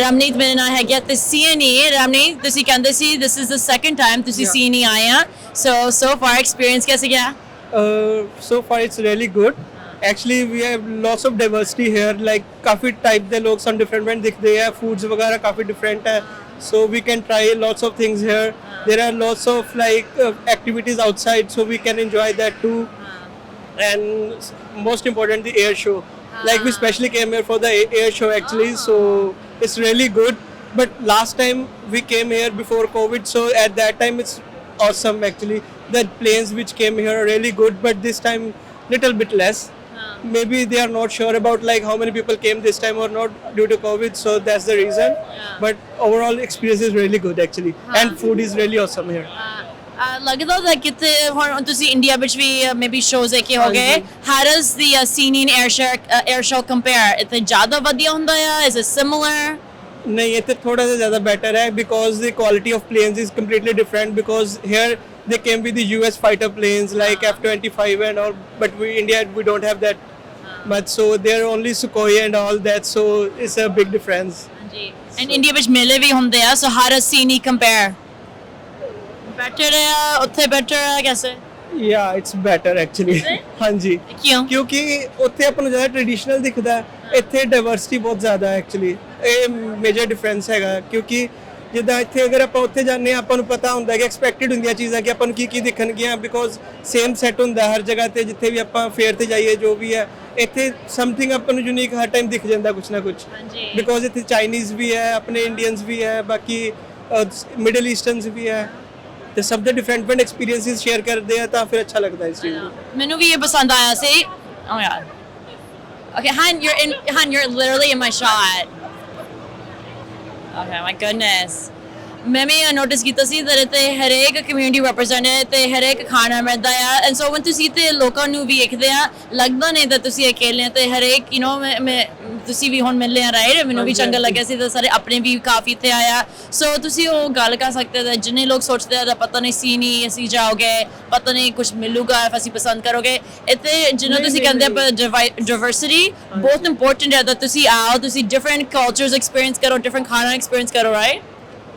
Ramneet ਮੇਰੇ ਨਾਲ ਹੈਗਾ ਤੇ CNE. Ramneet, ਤੁਸੀਂ ਕਹਿੰਦੇ ਸੀ this is the second time ਤੁਸੀਂ CNE ਆਏ ਆ. So far experience कैसे गया? So far it's really good. Actually we have lots of diversity here. Like काफी type ਦੇ लोग some different दिखते हैं. Foods वगैरह काफी different है. So we can try lots of things here. There are lots of like activities outside, so we can enjoy that too. And most important, the air show. Like we specially came here for the air show actually. So it's really good. But last time we came here before COVID, so at that time it's awesome actually. The planes which came here are really good, but this time little bit less. Maybe they are not sure about like how many people came this time or not due to COVID, so that's the reason. But overall experience is really good actually, and food is really awesome here. ਲੱਗਦਾ that ਕਿਤੇ ਹੁਣ ਤੁਸੀਂ India ਵਿੱਚ ਵੀ maybe shows ਦੇਖੇ ਹੋਗੇ, how does the scene in air show compare? ਇੱਥੇ ਜ਼ਿਆਦਾ ਵਧੀਆ ਹੁੰਦਾ ਆ? Is it similar? नहीं, ਇੱਥੇ ਥੋੜਾ ਜਿਹਾ ਜ਼ਿਆਦਾ better ਹੈ because the quality of planes is completely different, because here they came with the US fighter planes like F-25 and all, but India we don't have that much, so they're only Sukhoi and all that, so it's a big difference. And India ਵਿੱਚ ਮੇਲੇ ਵੀ ਹੁੰਦੇ ਆ, so how does scene compare? Better ਹੈ ਉੱਥੇ, better ਹੈ कैसे? Yeah, it's better actually. ਹਾਂਜੀ ਕਿਉਂ? ਕਿਉਂਕਿ ਉੱਥੇ ਆਪਾਂ ਨੂੰ ਜ਼ਿਆਦਾ ਟ੍ਰੈਡੀਸ਼ਨਲ ਦਿਖਦਾ ਹੈ, ਇੱਥੇ ਡਾਈਵਰਸਿਟੀ ਬਹੁਤ ਜ਼ਿਆਦਾ ਹੈ ਐਕਚੁਅਲੀ, ਇਹ ਮੇਜਰ ਡਿਫਰੈਂਸ ਹੈਗਾ। ਕਿਉਂਕਿ ਜਿੱਦਾਂ ਇੱਥੇ ਅਗਰ ਆਪਾਂ ਉੱਥੇ ਜਾਂਦੇ ਹਾਂ, ਆਪਾਂ ਨੂੰ ਪਤਾ ਹੁੰਦਾ ਕਿ ਐਕਸਪੈਕਟਡ ਹੁੰਦੀਆਂ ਚੀਜ਼ਾਂ ਕਿ ਆਪਾਂ ਨੂੰ ਕੀ ਦਿਖਣਗੀਆਂ, ਬਿਕੋਜ਼ ਸੇਮ ਸੈੱਟ ਹੁੰਦਾ ਹਰ ਜਗ੍ਹਾ ਤੇ, ਜਿੱਥੇ ਵੀ ਆਪਾਂ ਫੇਅਰ ਤੇ ਜਾਈਏ ਜੋ ਵੀ ਹੈ। ਇੱਥੇ ਸਮਥਿੰਗ ਆਪਾਂ ਨੂੰ ਯੂਨੀਕ ਹਰ ਟਾਈਮ ਦਿਖ ਜਾਂਦਾ ਕੁਛ ਨਾ ਕੁਛ, ਬਿਕੋਜ਼ ਇੱਥੇ ਚਾਈਨੀਜ਼ ਵੀ ਹੈ, ਆਪਣੇ ਇੰਡੀਅਨਸ ਵੀ ਹੈ, ਬਾਕੀ ਮਿਡਲ ਈਸਟਰਨਸ ਵੀ ਹੈ, ਤੇ ਸਭ ਦੇ ਡਿਫਰੈਂਟ ਐਕਸਪੀਰੀਐਂਸਿਸ ਸ਼ੇਅਰ ਕਰਦੇ ਆ, ਤਾਂ ਫਿਰ ਅੱਛਾ ਲੱਗਦਾ ਇਸ ਚੀਜ਼ ਨੂੰ। ਮੈਨੂੰ ਵੀ ਇਹ ਪਸੰਦ ਆਇਆ ਸੀ। Oh my god. Okay, Han, you're literally in my shot. Okay, my goodness. ਮੈਂ ਵੀ ਨੋਟਿਸ ਕੀਤਾ ਸੀ that ਇੱਥੇ ਹਰੇਕ ਕਮਿਊਨਿਟੀ ਰਿਪਰੈਜ਼ੈਂਟਡ ਤੇ ਹਰੇਕ ਖਾਣਾ ਮਿਲਦਾ ਆ, ਐਂਡ ਸੋ when ਤੁਸੀਂ ਤੇ ਲੋਕਾਂ ਨੂੰ ਵੀ ਵੇਖਦੇ ਆ, ਲੱਗਦਾ ਨਹੀਂ that ਤੁਸੀਂ ਅਕੇਲੇ ਤੇ ਹਰੇਕ ਮੈਂ ਤੁਸੀਂ ਵੀ ਹੁਣ ਮਿਲੇ ਆ, ਰਾਈਟ? ਮੈਨੂੰ ਵੀ ਚੰਗਾ ਲੱਗਿਆ ਸੀ, ਤੇ ਸਾਰੇ ਆਪਣੇ ਵੀ ਕਾਫੀ ਇੱਥੇ ਆਇਆ, ਸੋ ਤੁਸੀਂ ਉਹ ਗੱਲ ਕਰ ਸਕਦੇ ਹੋ। ਜਿੰਨੇ ਲੋਕ ਸੋਚਦੇ ਆ ਪਤਾ ਨਹੀਂ ਸੀ ਨਹੀਂ ਅਸੀਂ ਜਾਓਗੇ, ਪਤਾ ਨਹੀਂ ਕੁਝ ਮਿਲੂਗਾ, ਅਸੀਂ ਪਸੰਦ ਕਰੋਗੇ, ਇੱਥੇ ਜਿਹਨੂੰ ਤੁਸੀਂ ਕਹਿੰਦੇ ਆ ਡਾਈਵਰਸਿਟੀ ਬਹੁਤ ਇੰਪੋਰਟੈਂਟ ਹੈ, ਤੁਸੀਂ ਆਓ, ਤੁਸੀਂ ਡਿਫਰੈਂਟ ਕਲਚਰਸ ਐਕਸਪੀਰੀਅੰਸ ਕਰੋ, ਡਿਫਰੈਂਟ ਖਾਣਾ ਐਕਸਪੀਰੀਅੰਸ ਕਰੋ, ਰਾਈਟ?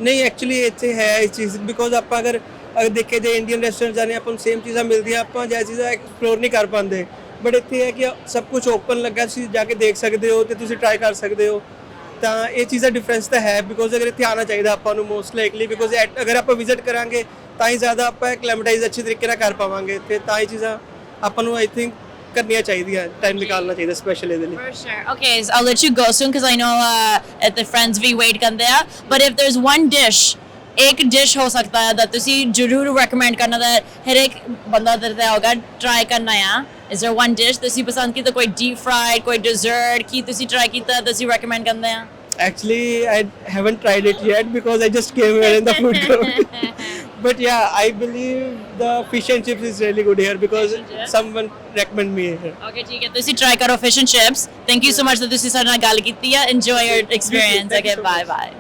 ਨਹੀਂ ਐਕਚੁਅਲੀ ਇੱਥੇ ਹੈ ਇਹ ਚੀਜ਼, ਬਿਕੋਜ਼ ਆਪਾਂ ਅਗਰ ਦੇਖੇ ਜੇ ਇੰਡੀਅਨ ਰੈਸਟੋਰੈਂਟ ਜਾਂਦੇ ਆਪਾਂ ਨੂੰ ਸੇਮ ਚੀਜ਼ਾਂ ਮਿਲਦੀਆਂ, ਆਪਾਂ ਜਿਹ ਚੀਜ਼ਾਂ ਐਕਸਪਲੋਰ ਨਹੀਂ ਕਰ ਪਾਉਂਦੇ, ਬਟ ਇੱਥੇ ਹੈ ਕਿ ਸਭ ਕੁਝ ਓਪਨ ਲੱਗਾ, ਤੁਸੀਂ ਜਾ ਕੇ ਦੇਖ ਸਕਦੇ ਹੋ ਤੇ ਤੁਸੀਂ ਟਰਾਈ ਕਰ ਸਕਦੇ ਹੋ, ਤਾਂ ਇਹ ਚੀਜ਼ ਦਾ ਡਿਫਰੈਂਸ ਤਾਂ ਹੈ। ਬਿਕੋਜ਼ ਅਗਰ ਇੱਥੇ ਆਉਣਾ ਚਾਹੀਦਾ ਆਪਾਂ ਨੂੰ ਮੋਸਟ ਲਾਈਕਲੀ, ਬਿਕੋਜ਼ ਅਗਰ ਆਪਾਂ ਵਿਜ਼ਿਟ ਕਰਾਂਗੇ ਤਾਂ ਹੀ ਜ਼ਿਆਦਾ ਆਪਾਂ ਐਕਲੈਮਟਾਈਜ਼ ਅੱਛੇ ਤਰੀਕੇ ਨਾਲ ਕਰ ਪਾਵਾਂਗੇ ਇੱਥੇ, ਤਾਂ ਇਹ ਚੀਜ਼ਾਂ ਆਪਾਂ ਨੂੰ ਆਈ ਥਿੰਕ ਕਰਨੀਆਂ ਚਾਹੀਦੀਆਂ, ਟਾਈਮ ਨਿਕਾਲਣਾ ਚਾਹੀਦਾ ਸਪੈਸ਼ਲ ਇਹਦੇ ਲਈ। For sure. Okay, so I'll let you go soon because I know at the friends we wait ਕਰਦੇ ਆ, but if there's one dish, एक डिश हो सकता है that ਤੁਸੀਂ ਜ਼ਰੂਰ recommend ਕਰਨਾ, that ਹਰੇਕ ਬੰਦਾ ਦਰਦਾ ਹੋਗਾ try ਕਰਨਾ ਆ, is there one dish ਤੁਸੀਂ ਪਸੰਦ ਕੀਤਾ, ਕੋਈ deep fried, ਕੋਈ dessert ਕੀ ਤੁਸੀਂ try ਕੀਤਾ ਤੁਸੀਂ recommend ਕਰਦੇ ਆ? Actually, I haven't tried it yet because I just came here in the food court. But yeah, I believe the fish and chips is really good here because someone recommend me here. Okay, ਠੀਕ ਹੈ, ਤੁਸੀਂ try ਕਰੋ fish and chips. Thank you so much that ਤੁਸੀਂ ਸਾਡੇ ਨਾਲ ਗੱਲ ਕੀਤੀ ਆ. Enjoy your experience. Okay, bye bye.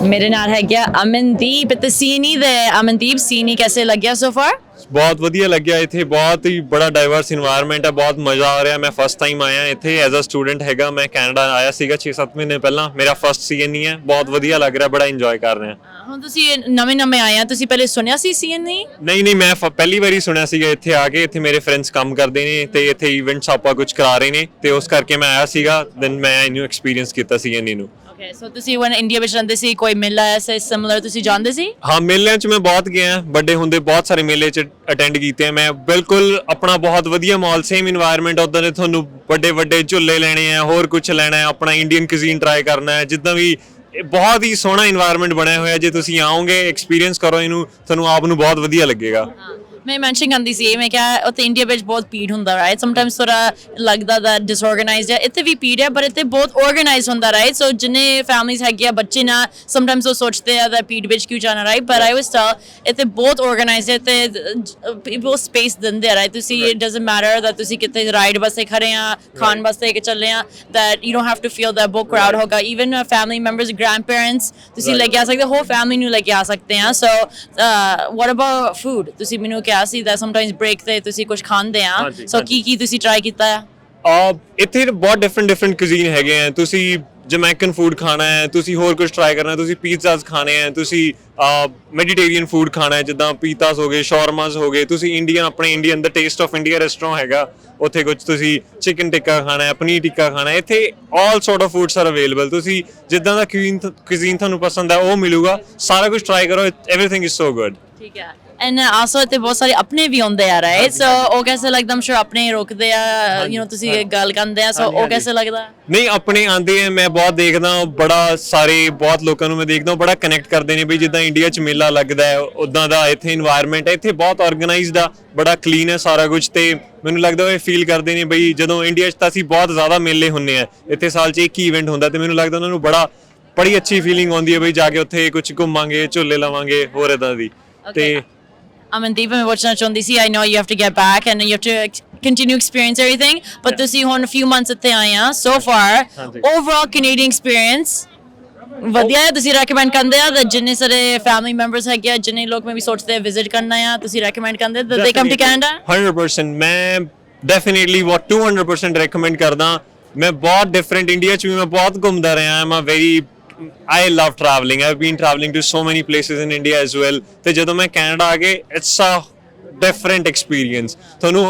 ਮੇਰੇ ਨਾਲ ਹੈ ਗਿਆ ਅਮਨਦੀਪ ਤੇ ਸੀਨੀ ਦੇ। ਅਮਨਦੀਪ, ਸੀਨੀ ਕੈਸੇ ਲੱਗਿਆ so far? ਬਹੁਤ ਵਧੀਆ ਲੱਗਿਆ, ਇੱਥੇ ਬਹੁਤ ਹੀ ਬੜਾ ਡਾਈਵਰਸ ਇਨਵਾਇਰਨਮੈਂਟ ਹੈ, ਬਹੁਤ ਮਜ਼ਾ ਆ ਰਿਹਾ। ਮੈਂ ਫਸਟ ਟਾਈਮ ਆਇਆ ਇੱਥੇ ਐਜ਼ ਅ ਸਟੂਡੈਂਟ ਹੈਗਾ, ਮੈਂ ਕੈਨੇਡਾ ਆਇਆ ਸੀਗਾ 6-7 ਮਹੀਨੇ ਪਹਿਲਾਂ, ਮੇਰਾ ਫਸਟ CNE ਹੈ, ਬਹੁਤ ਵਧੀਆ ਲੱਗ ਰਿਹਾ, ਬੜਾ ਇੰਜੋਏ ਕਰ ਰਹੇ ਹਾਂ। ਹੁਣ ਤੁਸੀਂ ਨਵੇਂ ਆਏ ਆ, ਤੁਸੀਂ ਪਹਿਲੇ ਸੁਣਿਆ ਸੀ CNE? ਨਹੀਂ, ਮੈਂ ਪਹਿਲੀ ਵਾਰੀ ਸੁਣਿਆ ਸੀਗਾ ਇੱਥੇ ਆ ਕੇ। ਇੱਥੇ ਮੇਰੇ ਫਰੈਂਡਸ ਕੰਮ ਕਰਦੇ ਨੇ ਤੇ ਇੱਥੇ ਇਵੈਂਟਸ ਆਪਾਂ ਕੁਝ ਕਰਾ ਰਹੇ ਨੇ, ਤੇ ਉਸ ਕਰਕੇ ਮੈਂ ਆਇਆ ਸੀਗਾ, ਦੈਨ ਮੈਂ ਇਹਨੂੰ ਐਕਸਪੀਰੀਅੰਸ ਕੀਤਾ CNE ਨੂੰ। Okay, so ਤੁਸੀਂ when ਇੰਡੀਆ ਵਿੱਚ ਰਹਿੰਦੇ ਸੀ, ਕੋਈ ਮੇਲਾ ਐਸਾ ਸਿਮਿਲਰ ਤੁਸੀਂ ਜਾਣਦੇ ਸੀ? ਹਾਂ, ਮੇਲਿਆਂ 'ਚ ਮੈਂ ਬਹੁਤ ਗਿਆ, ਵੱਡੇ ਹੁੰਦੇ ਬਹੁਤ ਸਾਰੇ ਮੇਲੇ 'ਚ ਅਟੈਂਡ ਕੀਤੇ ਆ ਮੈਂ। ਬਿਲਕੁਲ ਆਪਣਾ ਬਹੁਤ ਵਧੀਆ ਮਾਹੌਲ, ਸੇਮ ਇਨਵਾਇਰਨਮੈਂਟ, ਉੱਦਾਂ ਦੇ ਤੁਹਾਨੂੰ ਵੱਡੇ ਝੂਲੇ ਲੈਣੇ ਆ, ਹੋਰ ਕੁਝ ਲੈਣਾ ਹੈ, ਆਪਣਾ ਇੰਡੀਅਨ ਕੁਜ਼ੀਨ ਟਰਾਈ ਕਰਨਾ ਹੈ, ਜਿੱਦਾਂ ਵੀ ਬਹੁਤ ਹੀ ਸੋਹਣਾ ਇਨਵਾਇਰਨਮੈਂਟ ਬਣਿਆ ਹੋਇਆ। ਜੇ ਤੁਸੀਂ ਆਓਗੇ, ਐਕਸਪੀਰੀਅੰਸ ਕਰੋ ਇਹਨੂੰ, ਤੁਹਾਨੂੰ ਆਪ ਨੂੰ ਬਹੁਤ ਵਧੀਆ ਲੱਗੇਗਾ। ਮੈਂ ਮੈਂਸ਼ਨ ਕਰਦੀ ਸੀ, ਮੈਂ ਕਿਹਾ ਉੱਥੇ ਇੰਡੀਆ ਵਿੱਚ ਬਹੁਤ ਭੀੜ ਹੁੰਦਾ, ਰਾਈਟ? ਸਮਟਾਈਮਸ ਥੋੜਾ ਲੱਗਦਾ ਦਾ ਡਿਸਆਰਗੇਨਾਈਜ਼ਡ ਹੈ, ਇੱਥੇ ਵੀ ਭੀੜ ਹੈ ਪਰ ਇੱਥੇ ਬਹੁਤ ਆਰਗੇਨਾਈਜ਼ਡ ਹੁੰਦਾ, ਰਾਈਟ? ਸੋ ਜਿੰਨੇ ਫੈਮਲੀਜ਼ ਹੈਗੀਆਂ ਬੱਚੇ ਨਾਲ, ਸਮਟਾਈਮਸ ਉਹ ਸੋਚਦੇ ਆ that ਭੀੜ ਵਿੱਚ ਕਿਉਂ ਜਾਣਾ, ਰਾਈਟ? ਪਰ ਆਈ ਵਾਸ ਟੈਲ ਇੱਥੇ ਬਹੁਤ ਆਰਗੇਨਾਈਜ਼ਡ ਹੈ ਤੇ ਪੀਪਲ ਸਪੇਸ ਦਿੰਦੇ ਆ, ਰਾਈਟ? ਤੁਸੀਂ ਇਟ ਡਜ਼ਨਟ ਮੈਟਰ that ਤੁਸੀਂ ਕਿਤੇ ਰਾਈਡ ਵਾਸਤੇ ਖੜੇ ਆ, ਖਾਣ ਵਾਸਤੇ ਚੱਲੇ ਆ, that you don't have to feel that ਬਹੁਤ ਕਰਾਊਡ ਹੋਗਾ। Even family members, grandparents ਤੁਸੀਂ ਲੈ ਕੇ ਆ ਸਕਦੇ ਹੋ, ਹੋਰ ਫੈਮਿਲੀ ਨੂੰ ਲੈ ਕੇ ਆ ਸਕਦੇ ਆ। ਸੋ what about food? ਤੁਸੀਂ ਮੈਨੂੰ ਕਿਹਾ ਸੀ that sometimes break ਤੇ ਤੁਸੀਂ ਕੁਝ ਖਾਂਦੇ ਆ, ਸੋ ਕੀ ਤੁਸੀਂ ਟਰਾਈ ਕੀਤਾ ਆ? ਇੱਥੇ ਬਹੁਤ ਡਿਫਰੈਂਟ ਕੁਜ਼ੀਨ ਹੈਗੇ ਆ। ਤੁਸੀਂ ਜਮੈਕਨ ਫੂਡ ਖਾਣਾ ਹੈ, ਤੁਸੀਂ ਹੋਰ ਕੁਝ ਟਰਾਈ ਕਰਨਾ, ਤੁਸੀਂ ਪੀਜ਼ਾਸ ਖਾਣੇ ਆ, ਤੁਸੀਂ ਮੈਡੀਟੇਰੀਅਨ ਫੂਡ ਖਾਣਾ ਹੈ, ਜਿੱਦਾਂ ਪੀਤਾਸ ਹੋ ਗਏ, ਸ਼ਾਰਮਾਸ ਹੋ ਗਏ। ਤੁਸੀਂ ਇੰਡੀਅਨ, ਆਪਣੇ Indian the taste of India restaurant ਹੈਗਾ, ਉੱਥੇ ਕੁਝ ਤੁਸੀਂ ਚਿਕਨ ਟਿੱਕਾ ਖਾਣਾ ਹੈ, ਪਨੀਰ ਟਿੱਕਾ ਖਾਣਾ ਹੈ। ਇੱਥੇ all sort of foods are available, ਤੁਸੀਂ ਜਿੱਦਾਂ ਦਾ ਕੁਜ਼ੀਨ ਤੁਹਾਨੂੰ ਪਸੰਦ ਹੈ ਉਹ ਮਿਲੂਗਾ। ਸਾਰਾ ਕੁਝ ਟਰਾਈ ਕਰੋ, ਐਵਰੀਥਿੰਗ ਇਜ਼ ਸੋ ਗੁੱਡ। ਠੀਕ ਹੈ ਐਂਡ ਆਲਸੋ ਇੱਥੇ ਬਹੁਤ ਸਾਰੇ ਆਪਣੇ ਵੀ ਹੁੰਦੇ ਆ ਰਾਈਟ ਸੋ ਉਹ कैसे ਲੱਗਦਾ I'm sure ਆਪਣੇ ਰੁਕਦੇ ਆ ਯੂ نو ਤੁਸੀਂ ਗੱਲ ਕਰਦੇ ਆ ਸੋ ਉਹ कैसे ਲੱਗਦਾ ਨਹੀਂ ਆਪਣੇ ਆਂਦੇ ਆ ਮੈਂ ਬਹੁਤ ਦੇਖਦਾ ਬੜਾ ਸਾਰੇ ਬਹੁਤ ਲੋਕਾਂ ਨੂੰ ਮੈਂ ਦੇਖਦਾ ਬੜਾ ਕਨੈਕਟ ਕਰਦੇ ਨੇ ਬਈ ਜਿੱਦਾਂ ਇੰਡੀਆ 'ਚ ਮੇਲਾ ਲੱਗਦਾ ਹੈ ਉਦਾਂ ਦਾ ਇੱਥੇ ਇਨਵਾਇਰਨਮੈਂਟ ਹੈ ਇੱਥੇ ਬਹੁਤ ਆਰਗੇਨਾਈਜ਼ਡ ਆ ਬੜਾ ਕਲੀਨ ਹੈ ਸਾਰਾ ਕੁਝ ਤੇ ਮੈਨੂੰ ਲੱਗਦਾ ਉਹ ਫੀਲ ਕਰਦੇ ਨੇ ਬਈ ਜਦੋਂ ਇੰਡੀਆ 'ਚ ਤਾਂ ਅਸੀਂ ਬਹੁਤ ਜ਼ਿਆਦਾ ਮੇਲੇ ਹੁੰਦੇ ਆ ਇੱਥੇ ਸਾਲ 'ਚ ਇੱਕ ਹੀ ਇਵੈਂਟ ਹੁੰਦਾ ਤੇ ਮੈਨੂੰ ਲੱਗਦਾ ਉਹਨਾਂ ਨੂੰ ਬੜੀ ਅੱਛੀ ਫੀਲਿੰਗ ਆਉਂਦੀ ਹੈ ਬਈ ਜਾ ਕੇ ਉੱਥੇ ਕੁਝ ਘੁੰਮਾਂਗੇ ਝੂਲੇ ਲਵਾਂਗੇ ਹੋਰ ਇਦਾਂ ਦੀ ਤੇ ਅਮਨਦੀਪ ਮੈਂ ਪੁੱਛਣਾ ਚਾਹੁੰਦੀ ਸੀ I know you have to get back and you have to continue experience everything but ਤੁਸੀਂ ਹੁਣ few months ਇੱਥੇ ਆਏ ਆ so far overall Canadian experience ਵਧੀਆ ਹੈ ਤੁਸੀਂ ਰეკਮੈਂਡ ਕਰਦੇ ਆ that ਜਿੰਨੇ ਸਾਰੇ family members ਹੈਗੇ ਆ ਜਿੰਨੇ ਲੋਕ ਮੈਂ ਵੀ ਸੋਚਦੇ ਆ ਵਿਜ਼ਿਟ ਕਰਨਾ ਆ ਤੁਸੀਂ ਰეკਮੈਂਡ ਕਰਦੇ that they come to Canada 100% ਮੈਂ ਡੈਫੀਨਿਟਲੀ 200% ਰეკਮੈਂਡ ਕਰਦਾ ਮੈਂ ਬਹੁਤ ਡਿਫਰੈਂਟ ਇੰਡੀਆ 'ਚ ਵੀ ਮੈਂ ਬਹੁਤ ਘੁੰਮਦਾ ਰਿਹਾ I'm a very I love traveling. I've been traveling to so many places in India as well. ਤੇ ਜਦੋਂ ਮੈਂ ਕੈਨੇਡਾ ਆ ਗਏ it's a different experience. ਤੁਹਾਨੂੰ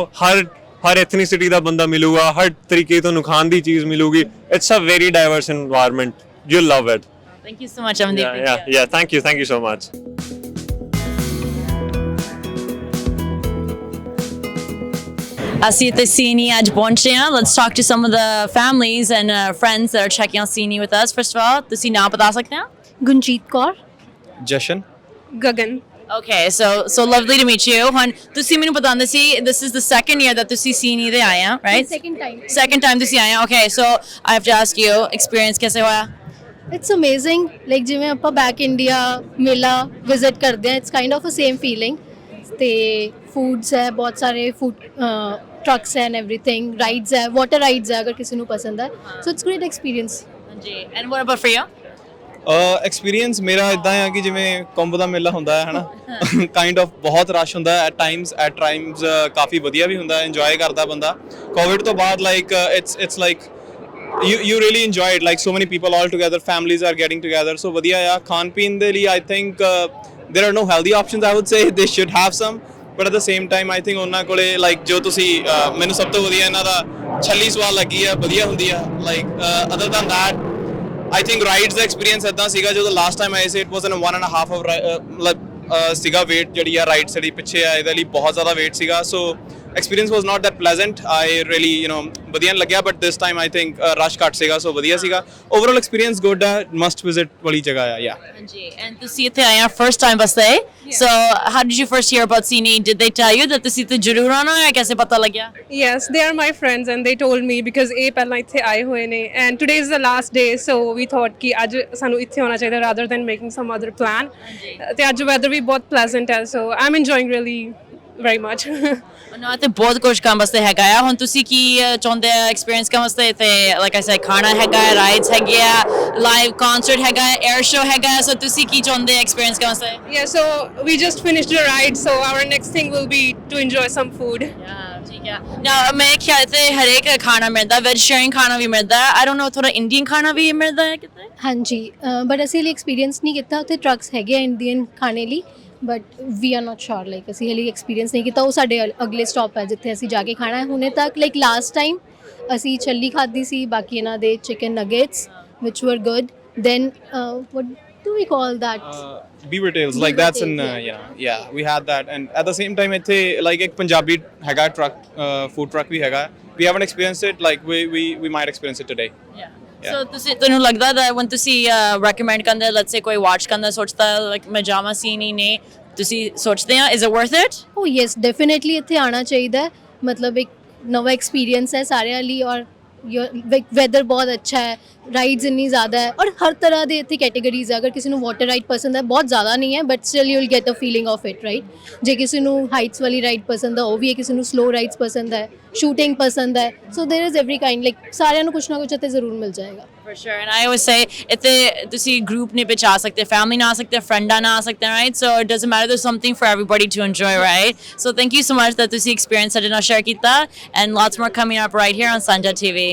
ਹਰ ethnicity ਦਾ ਬੰਦਾ ਮਿਲੂਗਾ ਹਰ ਤਰੀਕੇ ਤੁਹਾਨੂੰ ਖਾਣ ਦੀ ਚੀਜ਼ ਮਿਲੂਗੀ it's a very diverse environment. You'll love it. Thank you so much Amandeep. Yeah. Thank you so much. ਅਸੀਂ ਇੱਥੇ ਸੀਨੀ ਅੱਜ ਪਹੁੰਚੇ ਹਾਂ let's talk to some of the families and friends that are checking out ਸੀਨੀ with us first of all ਤੁਸੀਂ ਨਾਮ ਬਤਾ ਸਕਦੇ ਹੋ ਗੁੰਜੀਤ ਕੌਰ ਜਸ਼ਨ Gagan Okay, so lovely to meet you. ਹੁਣ ਤੁਸੀਂ ਮੈਨੂੰ ਬਤਾਉਂਦੇ ਸੀ this is the second year that ਤੁਸੀਂ ਸੀਨੀ ਦੇ ਆਏ ਆ right second time ਤੁਸੀਂ ਆਏ ਆ okay so I have to ask you experience कैसे ਹੋਇਆ It's amazing like ਜਿਵੇਂ ਆਪਾਂ ਬੈਕ ਇੰਡੀਆ ਮੇਲਾ ਵਿਜ਼ਿਟ ਕਰਦੇ ਆ it's kind of a same feeling ਤੇ ਫੂਡਸ ਹੈ ਬਹੁਤ ਸਾਰੇ food trucks and everything rides ਹੈ ਵਾਟਰ ਰਾਈਡਸ ਹੈ ਅਗਰ ਕਿਸੇ ਨੂੰ ਪਸੰਦ ਹੈ ਸੋ ਇਟਸ ਗ੍ਰੇਟ ਐਕਸਪੀਰੀਅੰਸ ਹਾਂਜੀ and what about for you experience ਮੇਰਾ ਇਦਾਂ ਆ ਕਿ ਜਿਵੇਂ ਕੁੰਭ ਦਾ ਮੇਲਾ ਹੁੰਦਾ ਹੈ ਹਨਾ ਕਾਈਂਡ ਆਫ ਬਹੁਤ ਰਸ਼ ਹੁੰਦਾ ਹੈ ਐਟ ਟਾਈਮਸ ਕਾਫੀ ਵਧੀਆ ਵੀ ਹੁੰਦਾ ਇੰਜੋਏ ਕਰਦਾ ਬੰਦਾ ਕੋਵਿਡ ਤੋਂ ਬਾਅਦ like it's like you really enjoy it like so many people all together families are getting together so ਵਧੀਆ ਆ ਖਾਣ ਪੀਣ ਦੇ ਲਈ I think there are no healthy options I would say they should have some but at the same time I think ਉਹਨਾਂ ਕੋਲੇ like ਜੋ ਤੁਸੀਂ ਮੈਨੂੰ ਸਭ ਤੋਂ ਵਧੀਆ ਇਹਨਾਂ ਦਾ ਛੱਲੀ ਸਵਾਦ ਲੱਗੀ ਆ ਵਧੀਆ ਹੁੰਦੀ ਆ like other than that I think rides the experience ਇਦਾਂ ਸੀਗਾ ਜਦੋਂ last time ਆਏ ਸੀ it was in 1.5 hour ਸੀਗਾ ਵੇਟ ਜਿਹੜੀ ਆ ਰਾਈਡ ਜਿਹੜੀ ਪਿੱਛੇ ਆ ਇਹਦੇ ਲਈ ਬਹੁਤ ਜ਼ਿਆਦਾ ਵੇਟ ਸੀਗਾ so experience was not that pleasant I really ਵਧੀਆ ਲੱਗਿਆ but this time I think rush ਘੱਟ ਸੀਗਾ so ਵਧੀਆ ਸੀਗਾ overall experience good must visit ਵਾਲੀ ਜਗ੍ਹਾ ਆ yeah ਹਾਂਜੀ and ਤੁਸੀਂ ਇੱਥੇ ਆਏ ਆ first time ਵਾਸਤੇ so how did you first hear about Sini did they tell you that ਤੁਸੀਂ ਤੇ ਜ਼ਰੂਰ ਆਉਣਾ ਹੈ कैसे ਪਤਾ ਲੱਗਿਆ Yes, they are my friends and they told me because ਇਹ ਪਹਿਲਾਂ ਇੱਥੇ ਆਏ ਹੋਏ ਨੇ and today is the last day so we thought ਕਿ ਅੱਜ ਸਾਨੂੰ ਇੱਥੇ ਆਉਣਾ ਚਾਹੀਦਾ rather than making some other plan ਤੇ ਅੱਜ weather ਵੀ ਬਹੁਤ pleasant ਹੈ so I'm enjoying really very much ਨਾ ਤੇ ਬਹੁਤ ਕੁਝ ਕੰਮ ਵਾਸਤੇ ਹੈਗਾ ਆ ਹੁਣ ਤੁਸੀਂ ਕੀ ਚਾਹੁੰਦੇ ਆ ਐਕਸਪੀਰੀਅੰਸ ਕਰਨ ਵਾਸਤੇ ਤੇ ਲਾਈਕ ਆਈ ਸੈਡ ਖਾਣਾ ਹੈਗਾ ਰਾਈਡਸ ਹੈਗੇ ਆ ਲਾਈਵ ਕਨਸਰਟ ਹੈਗਾ 에ਅਰ ਸ਼ੋ ਹੈਗਾ ਸੋ ਤੁਸੀਂ ਕੀ ਚਾਹੁੰਦੇ ਐਕਸਪੀਰੀਅੰਸ ਕਰਨ ਵਾਸਤੇ Yeah, so we just finished the ride so our next thing will be to enjoy some food ਠੀਕ ਹੈ ਨਾ ਮੈਂ ਖਿਆਲ ਤੇ ਹਰੇਕ ਖਾਣਾ ਮਿਲਦਾ ਵੈਜੀਟੇਰੀਅਨ ਖਾਣਾ ਵੀ ਮਿਲਦਾ I don't know ਥੋੜਾ ਇੰਡੀਅਨ ਖਾਣਾ ਵੀ ਮਿਲਦਾ ਹੈ ਕਿਤੇ ਹਾਂਜੀ ਬਟ ਅਸੀਂ ਹਲੇ ਐਕਸਪੀਰੀਅੰਸ ਨਹੀਂ ਕੀਤਾ ਉੱਥੇ ਟਰੱਕਸ ਹੈਗੇ ਆ ਇੰਡੀਅਨ ਖਾਣੇ ਲਈ but we are not sure like ਅਸੀਂ ਹਲੇ ਐਕਸਪੀਰੀਅੰਸ ਨਹੀਂ ਕੀਤਾ ਉਹ ਸਾਡੇ ਅਗਲੇ ਸਟਾਪ ਹੈ ਜਿੱਥੇ ਅਸੀਂ ਜਾ ਕੇ ਖਾਣਾ ਹੈ ਹੁਣੇ ਤੱਕ ਲਾਈਕ ਲਾਸਟ ਟਾਈਮ ਅਸੀਂ ਛੱਲੀ ਖਾਧੀ ਸੀ ਬਾਕੀ ਇਹਨਾਂ ਦੇ chicken nuggets which were good then what do we call that beaver tails like that's in yeah we had that and at the same time ਇੱਥੇ like ਇੱਕ ਪੰਜਾਬੀ ਹੈਗਾ ਟਰੱਕ food truck ਵੀ ਹੈਗਾ we haven't experienced it like we might experience it today so ਤੁਸੀਂ ਤੁਹਾਨੂੰ ਲੱਗਦਾ that when ਤੁਸੀਂ recommend ਕਰਦੇ let's say ਕੋਈ watch ਕਰਨਾ ਸੋਚਦਾ like ਮੈਂ ਜਾਵਾਂ ਸੀਨੀ ਨੇ ਤੁਸੀਂ ਸੋਚਦੇ ਆ is it worth it oh yes definitely ਇੱਥੇ ਆਉਣਾ ਚਾਹੀਦਾ ਹੈ ਮਤਲਬ ਇੱਕ ਨਵਾਂ ਐਕਸਪੀਰੀਅੰਸ ਹੈ ਸਾਰਿਆਂ ਲਈ ਔਰ ਵੈਦਰ ਬਹੁਤ ਅੱਛਾ ਹੈ ਰਾਈਡਸ ਇੰਨੀ ਜ਼ਿਆਦਾ ਹੈ ਔਰ ਹਰ ਤਰ੍ਹਾਂ ਦੇ ਇੱਥੇ ਕੈਟੇਗਰੀਜ਼ ਹੈ ਅਗਰ ਕਿਸੇ ਨੂੰ ਵਾਟਰ ਰਾਈਡ ਪਸੰਦ ਹੈ ਬਹੁਤ ਜ਼ਿਆਦਾ ਨਹੀਂ ਹੈ but still you will get a feeling of it right ਜੇ ਕਿਸੇ ਨੂੰ ਹਾਈਟਸ ਵਾਲੀ ਰਾਈਡ ਪਸੰਦ ਹੈ ਉਹ ਵੀ ਹੈ ਕਿਸੇ ਨੂੰ ਸਲੋ ਰਾਈਡਸ ਪਸੰਦ ਹੈ ਸ਼ੂਟਿੰਗ ਪਸੰਦ ਹੈ ਸੋ there is every kind like ਸਾਰਿਆਂ ਨੂੰ ਕੁਛ ਨਾ ਕੁਛ ਇੱਥੇ ਜ਼ਰੂਰ ਮਿਲ ਜਾਏਗਾ For sure, and I always say ਇੱਥੇ ਤੁਸੀਂ group ਨਹੀਂ ਵਿੱਚ ਆ ਸਕਦੇ family ਨਾਲ ਆ ਸਕਦੇ friends ਨਾਲ ਆ ਸਕਦੇ right so it doesn't matter there's something for everybody to enjoy right so thank you so much that ਤੁਸੀਂ experience ਸਾਡੇ ਨਾਲ share ਕੀਤਾ and lots more coming up right here on Sanjha TV